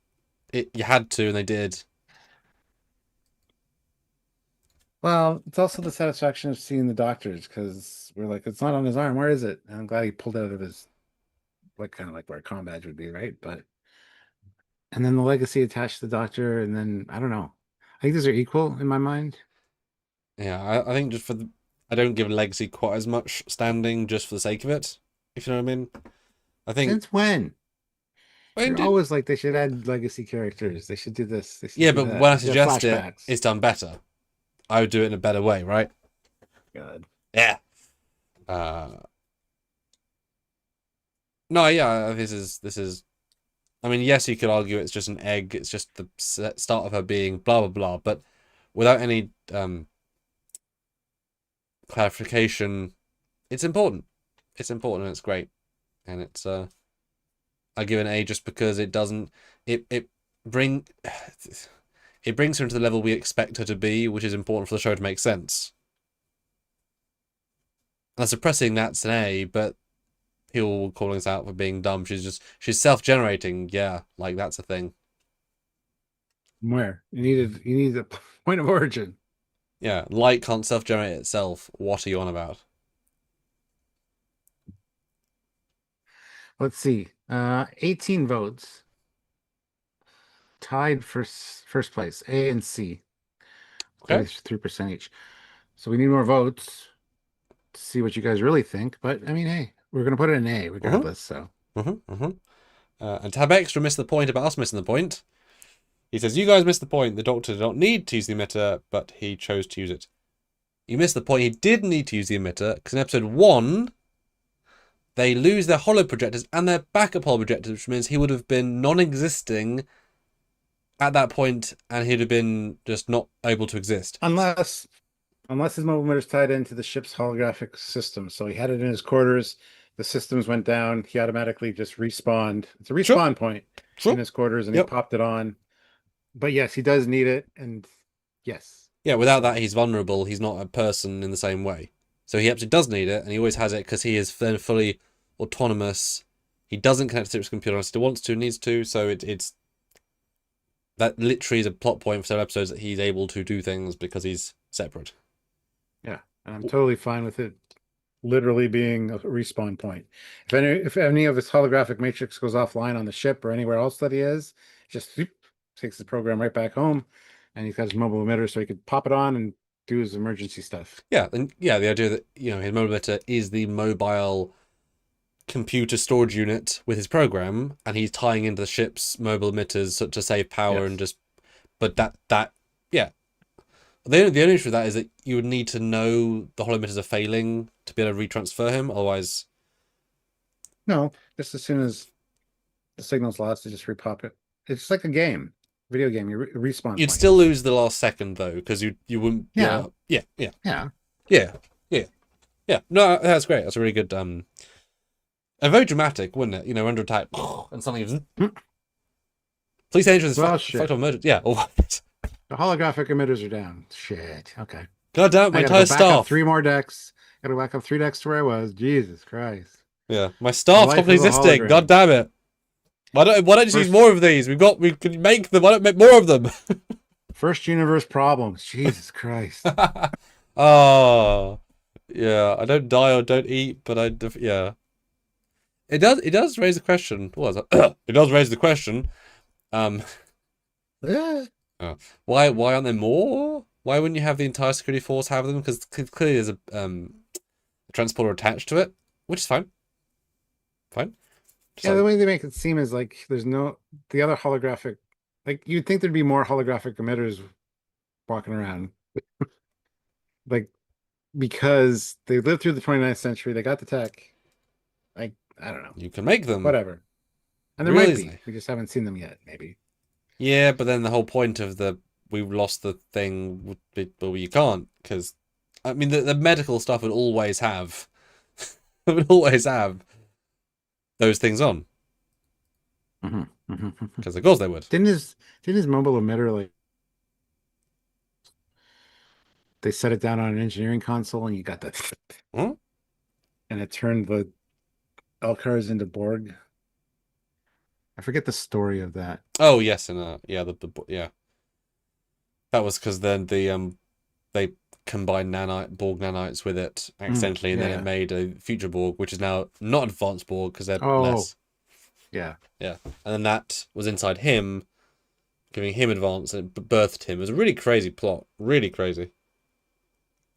you had to and they did. Well, it's also the satisfaction of seeing the Doctors because we're like, it's not on his arm. Where is it? And I'm glad he pulled it out of his, kind of like where a comm badge would be, right? And then the legacy attached to the Doctor, and then I don't know. I think these are equal in my mind. Yeah, I think just I don't give Legacy quite as much standing just for the sake of it, if you know what I mean. I think... Since when? You're always like, they should add legacy characters. They should do this. They should do but that. when I suggest flashbacks. it's done better. I would do it in a better way, right? God. Yeah. No, yeah, this is... I mean, yes, you could argue it's just an egg. It's just the start of her being blah, blah, blah. But without any clarification, it's important. It's important and it's great. And it's... I give an A just because it doesn't... It brings her into the level we expect her to be, which is important for the show to make sense. And suppressing that's an A, but people calling us out for being dumb. She's self-generating. Yeah, like that's a thing. Where? You need a point of origin. Yeah, light can't self-generate itself. What are you on about? Let's see. 18 votes. Tied for first place. A and C. Okay. 3% each. So we need more votes to see what you guys really think. But I mean, hey, we're gonna put it in A regardless. So. And Tab Extra missed the point about us missing the point. He says, you guys missed the point. The Doctor did not need to use the emitter, but he chose to use it. You missed the point. He did need to use the emitter, because in episode 1, they lose their holo projectors and their backup holo projectors, which means he would have been non-existing at that point, and he'd have been just not able to exist. Unless his mobile emitter is tied into the ship's holographic system. So he had it in his quarters. The systems went down. He automatically just respawned. It's a respawn point in his quarters, and he popped it on. But yes, he does need it, and yes. Yeah, without that, he's vulnerable. He's not a person in the same way. So he absolutely does need it, and he always has it because he is then fully autonomous. He doesn't connect to his computer unless he wants to, needs to. So it's that literally is a plot point for several episodes that he's able to do things because he's separate. Yeah, and I'm totally fine with it literally being a respawn point. If any of his holographic matrix goes offline on the ship or anywhere else that he is, just takes the program right back home, and he's got his mobile emitter so he could pop it on and do his emergency stuff. Yeah, and the idea that his mobile emitter is the mobile computer storage unit with his program, and he's tying into the ship's mobile emitters to save power Yes. and just. But yeah. The only issue with that is that you would need to know the holo emitters are failing to be able to retransfer him. Otherwise, No, just as soon as the signal's lost, you just repop it. It's like a game, video game. You respawn. you'd point. still lose the last second though, because you wouldn't. Yeah. Yeah. No, that's great. That's a really good. And very dramatic, wouldn't it? You know, under attack, and something. Please enter this Well, fatal emergency. Yeah. All right. The holographic emitters are down. Shit. Okay. God damn, my I gotta entire go back up staff. 3 more decks. Gotta back up 3 decks to where I was. Jesus Christ. Yeah, my staff Life stopped is a existing. hologram. God damn it! Why don't you use First- more of these? We can make them. Why don't make more of them? First universe problems. Jesus Christ. Oh, yeah. I don't die or don't eat, but yeah. It does raise the question. What was it? It does raise the question. Yeah. Why aren't there more? Why wouldn't you have the entire security force have them? Because clearly there's a transporter attached to it, which is fine. Fine. Yeah, the way they make it seem is like there's no the other holographic, like you'd think there'd be more holographic emitters walking around. Like because they lived through the 29th century, they got the tech. Like, I don't know. You can make them. Whatever. And there Really might be. easily. We just haven't seen them yet, maybe. Yeah, but then the whole point of we've lost the thing would be, well, you can't, because I mean the medical stuff would always have those things on, because of course they would. Didn't his mobile emitter, like, they set it down on an engineering console and you got that Huh? and it turned the Elcars into Borg. I forget the story of that. Oh yes, and yeah, yeah, that was because then they combined Borg nanites with it accidentally, and then yeah. it made a future Borg, which is now not advanced Borg because they're Oh. less. Yeah. Yeah, and then that was inside him, giving him advance, and it birthed him. It was a really crazy plot, really crazy,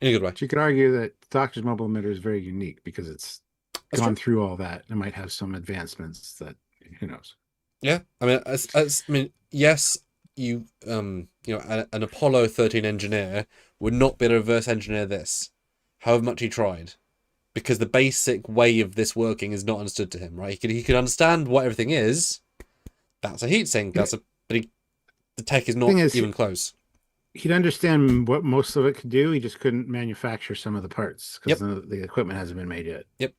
in a good way. But you could argue that Doctor's mobile emitter is very unique because it's That's gone true. through all that. It might have some advancements that, who knows. Yeah, I mean, yes, you know, an Apollo 13 engineer would not be able to reverse engineer this, however much he tried, because the basic way of this working is not understood to him, right? He could understand what everything is. That's a heatsink. The tech is not Thing is, even close. He'd understand what most of it could do. He just couldn't manufacture some of the parts because the equipment hasn't been made yet. Yep.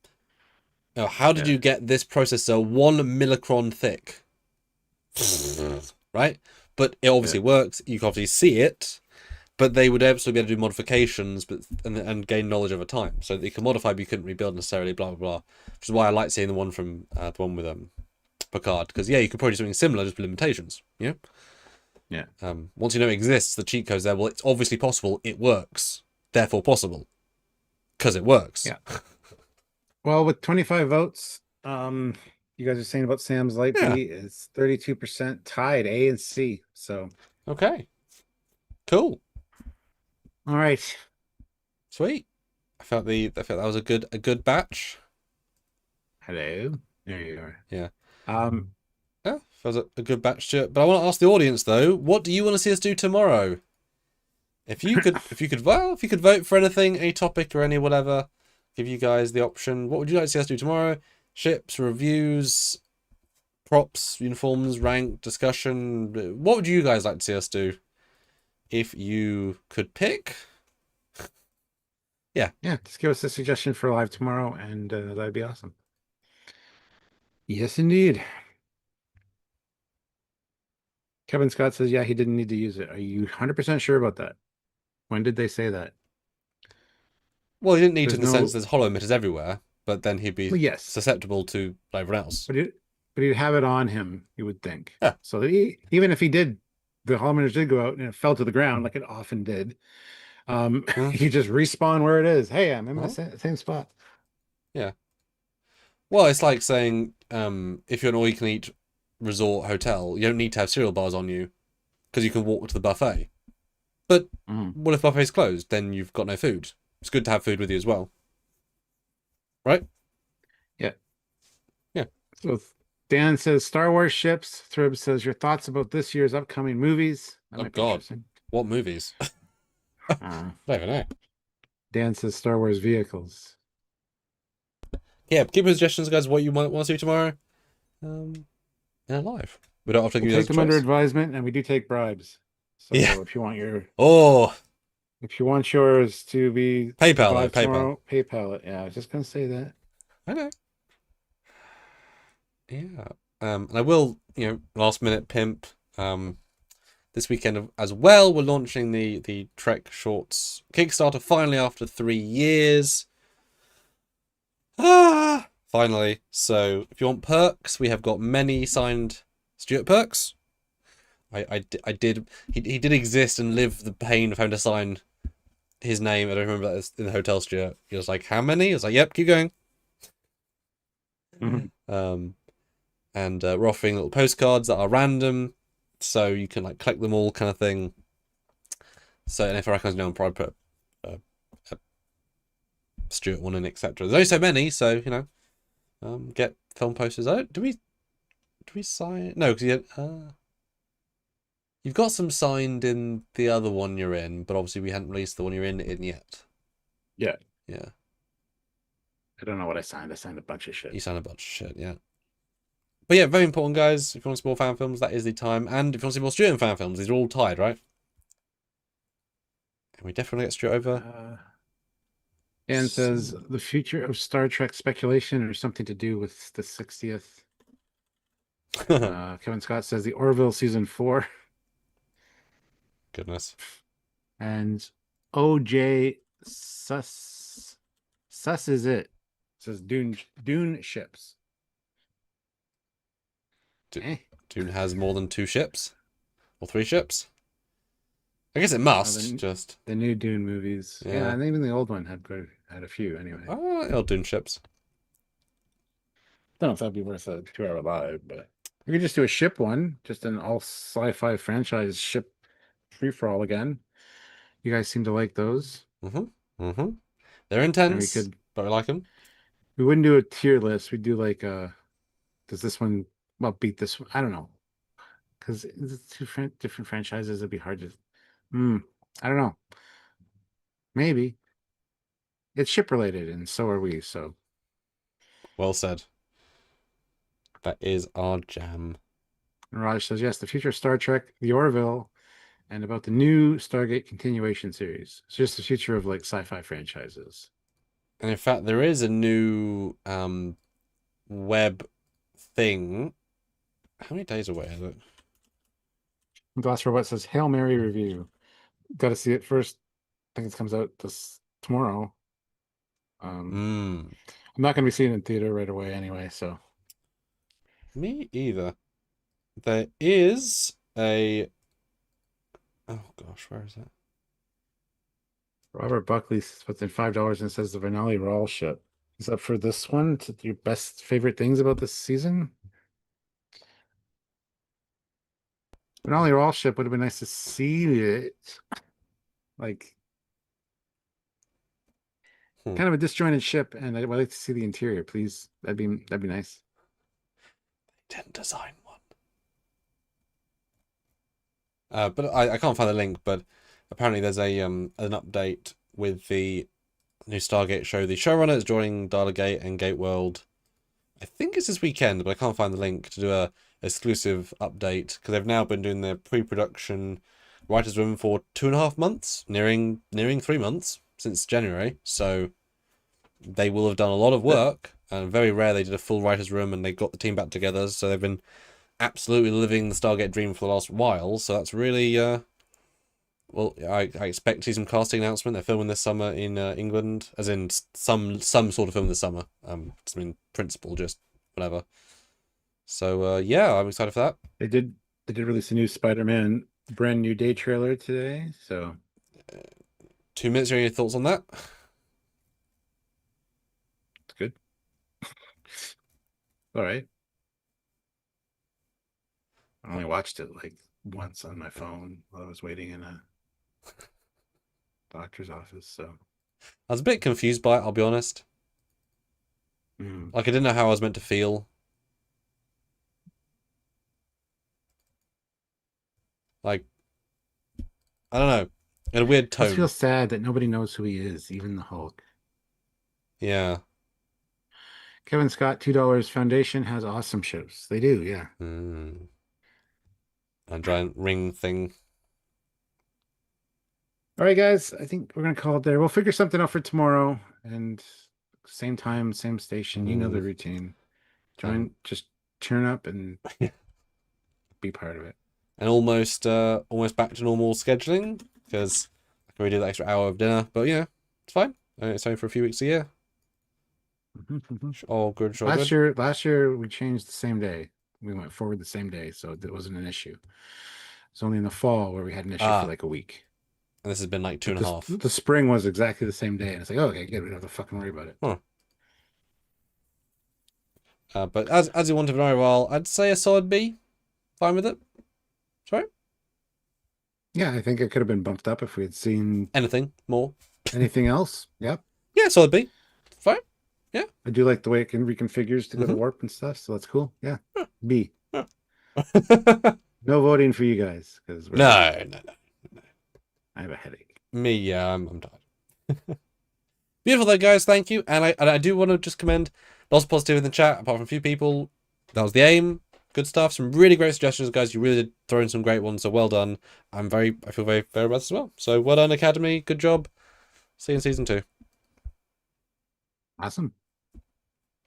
Now, how did you get this processor 1 millicron thick? Right? But it obviously works. You can obviously see it, but they would absolutely be able to do modifications, and gain knowledge over time. So that you can modify, but you couldn't rebuild necessarily. Blah blah blah. Which is why I like seeing the one from the one with Picard, because you could probably do something similar, just with limitations. Yeah. Yeah. Once you know it exists, the cheat code's there. Well, it's obviously possible. It works. Therefore, possible. Because it works. Yeah. Well, with 25 votes, you guys are saying about Sam's light B is 32% tied A and C. So Okay. Cool. all right. Sweet. I felt that was a good batch. Hello. There you are. Yeah. Um, That was a good batch to it. But I want to ask the audience though, what do you want to see us do tomorrow? If you could vote for anything, any topic or any whatever, give you guys the option. What would you like to see us do tomorrow? Ships, reviews, props, uniforms, rank, discussion. What would you guys like to see us do? If you could pick. yeah, just give us a suggestion for live tomorrow, and that'd be awesome. Yes, indeed. Kevin Scott says, yeah, he didn't need to use it. Are you 100% sure about that? When did they say that? Well, he didn't need to in the There's sense no- there's hollow emitters everywhere, but then he'd be Well, yes. susceptible to everyone else. But he'd have it on him, you would think. Yeah. So that even if he did, the holometers did go out and it fell to the ground like it often did. He just respawn where it is. Hey, I'm in the same spot. Yeah. Well, it's like saying if you're an all-you-can-eat resort hotel, you don't need to have cereal bars on you because you can walk to the buffet. But what if buffet's closed? Then you've got no food. It's good to have food with you as well. Right? Yeah. So Dan says Star Wars ships. Thrib says your thoughts about this year's upcoming movies. That Oh might be God, interesting. what movies? Uh, I don't even know. Dan says Star Wars vehicles. Yeah, keep your suggestions, guys. What you might want to see tomorrow. In our live. We don't have to give We'll you take those them under choice. advisement, and we do take bribes. So Yeah. if you want Oh, yours to be PayPal though. live PayPal. tomorrow, PayPal it. Yeah, I was just gonna say that. I know. Yeah. And I will, last minute pimp. This weekend as well, we're launching the Trek Shorts Kickstarter finally after 3 years. Finally. So if you want perks, we have got many signed Stuart perks. He did exist and live the pain of having to sign his name. I don't remember that in the hotel, Stuart. He was like, how many? I was like, yep, keep going. Mm-hmm. And we're offering little postcards that are random, so you can like collect them all, kind of thing. So, and if I recognise no one, probably put a Stuart one in, etc. There's only so many, so get film posters. Do we sign? No, because you've got some signed in the other one you're in, but obviously we hadn't released the one you're in yet. Yeah. Yeah. I don't know what I signed. I signed a bunch of shit. You signed a bunch of shit, yeah. But yeah, very important, guys. If you want to see more fan films, that is the time. And if you want to see more Stuart fan films, these are all tied, right? And we definitely get Stuart over. And says the future of Star Trek speculation or something to do with the 60th. Kevin Scott says the Orville season 4. Goodness. And OJ Sus is it. Says Dune ships. Dune has more than 2 ships? Or 3 ships? I guess it must, just... The new Dune movies. Yeah, and even the old one had a few, anyway. Oh, old Dune ships. Don't know if that'd be worth a 2-hour live, but... We could just do a ship one. Just an all sci-fi franchise ship free-for-all again. You guys seem to like those. They're intense, but I like them. We wouldn't do a tier list. We'd do like does this one beat this one? I don't know. Because it's two different franchises, it'd be hard to I don't know. Maybe. It's ship related, and so are we, so well said. That is our jam. And Raj says, yes, the future of Star Trek, the Orville, and about the new Stargate continuation series. It's just the future of like sci-fi franchises. And in fact, there is a new web thing. How many days away is it? Glass Robot says, Hail Mary review. Got to see it first. I think it comes out tomorrow. I'm not going to be seeing it in theater right away anyway, so. Me either. There is a... Oh gosh, where is it? Robert Buckley puts in $5 and says the Vernali Rawl ship. Is that for this one? Is it your best favorite things about this season? Vernali Rawl ship would have been nice to see it. Like, kind of a disjointed ship, and I'd like to see the interior, please. That'd be nice. They didn't design one. But I can't find the link, but apparently there's an update with the new Stargate show. The showrunner is joining Dial-A-Gate and Gate World. I think it's this weekend, but I can't find the link to do a exclusive update because they've now been doing their pre-production writers' room for 2.5 months, nearing 3 months since January. So they will have done a lot of work, and very rare they did a full writers' room and they got the team back together. So they've been absolutely living the Stargate dream for the last while. So that's really well, I expect to see some casting announcement. They're filming this summer in England, as in some sort of film this summer. Just in principle, just whatever. So yeah, I'm excited for that. They did release a new Spider-Man brand new day trailer today. So 2 minutes. Any thoughts on that? It's good. All right. I only watched it like once on my phone while I was waiting in a doctor's office. So I was a bit confused by it, I'll be honest. Like I didn't know how I was meant to feel. Like, I don't know, in a weird I just tone. feel sad that nobody knows who he is, even the Hulk. Yeah. Kevin Scott, $2. Foundation has awesome shows. They do, yeah. And giant ring thing. All right, guys. I think we're gonna call it there. We'll figure something out for tomorrow, and same time, same station. You know the routine. Just turn up and be part of it. And almost back to normal scheduling because I can really do that extra hour of dinner. But yeah, it's fine. It's only for a few weeks a year. All good. Sure. Last year we changed the same day. We went forward the same day, so it wasn't an issue. It's only in the fall where we had an issue for like a week. And this has been like 2.5. The spring was exactly the same day, and it's like, oh, okay, good. We don't have to fucking worry about it. Huh. But as you wanted very well, I'd say a solid B. Fine with it. Sorry. Yeah, I think it could have been bumped up if we had seen Anything more? anything else. Yep. Yeah, solid B. Fine. Yeah. I do like the way it can reconfigures to go to warp and stuff, so that's cool. Yeah. B. No voting for you guys because No. I have a headache. Me, yeah, I'm tired. Beautiful though, guys. Thank you, and I do want to just commend lots of positive in the chat. Apart from a few people, that was the aim. Good stuff. Some really great suggestions, guys. You really did throw in some great ones. So well done. I feel very fair about this as well. So well done, Academy. Good job. See you in season 2. Awesome.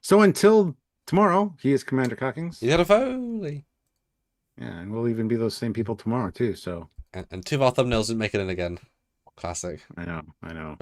So until tomorrow, he is Commander Cockings. You had a Foley. Yeah, and we'll even be those same people tomorrow too. So And 2 of our thumbnails didn't make it in again. Classic. I know.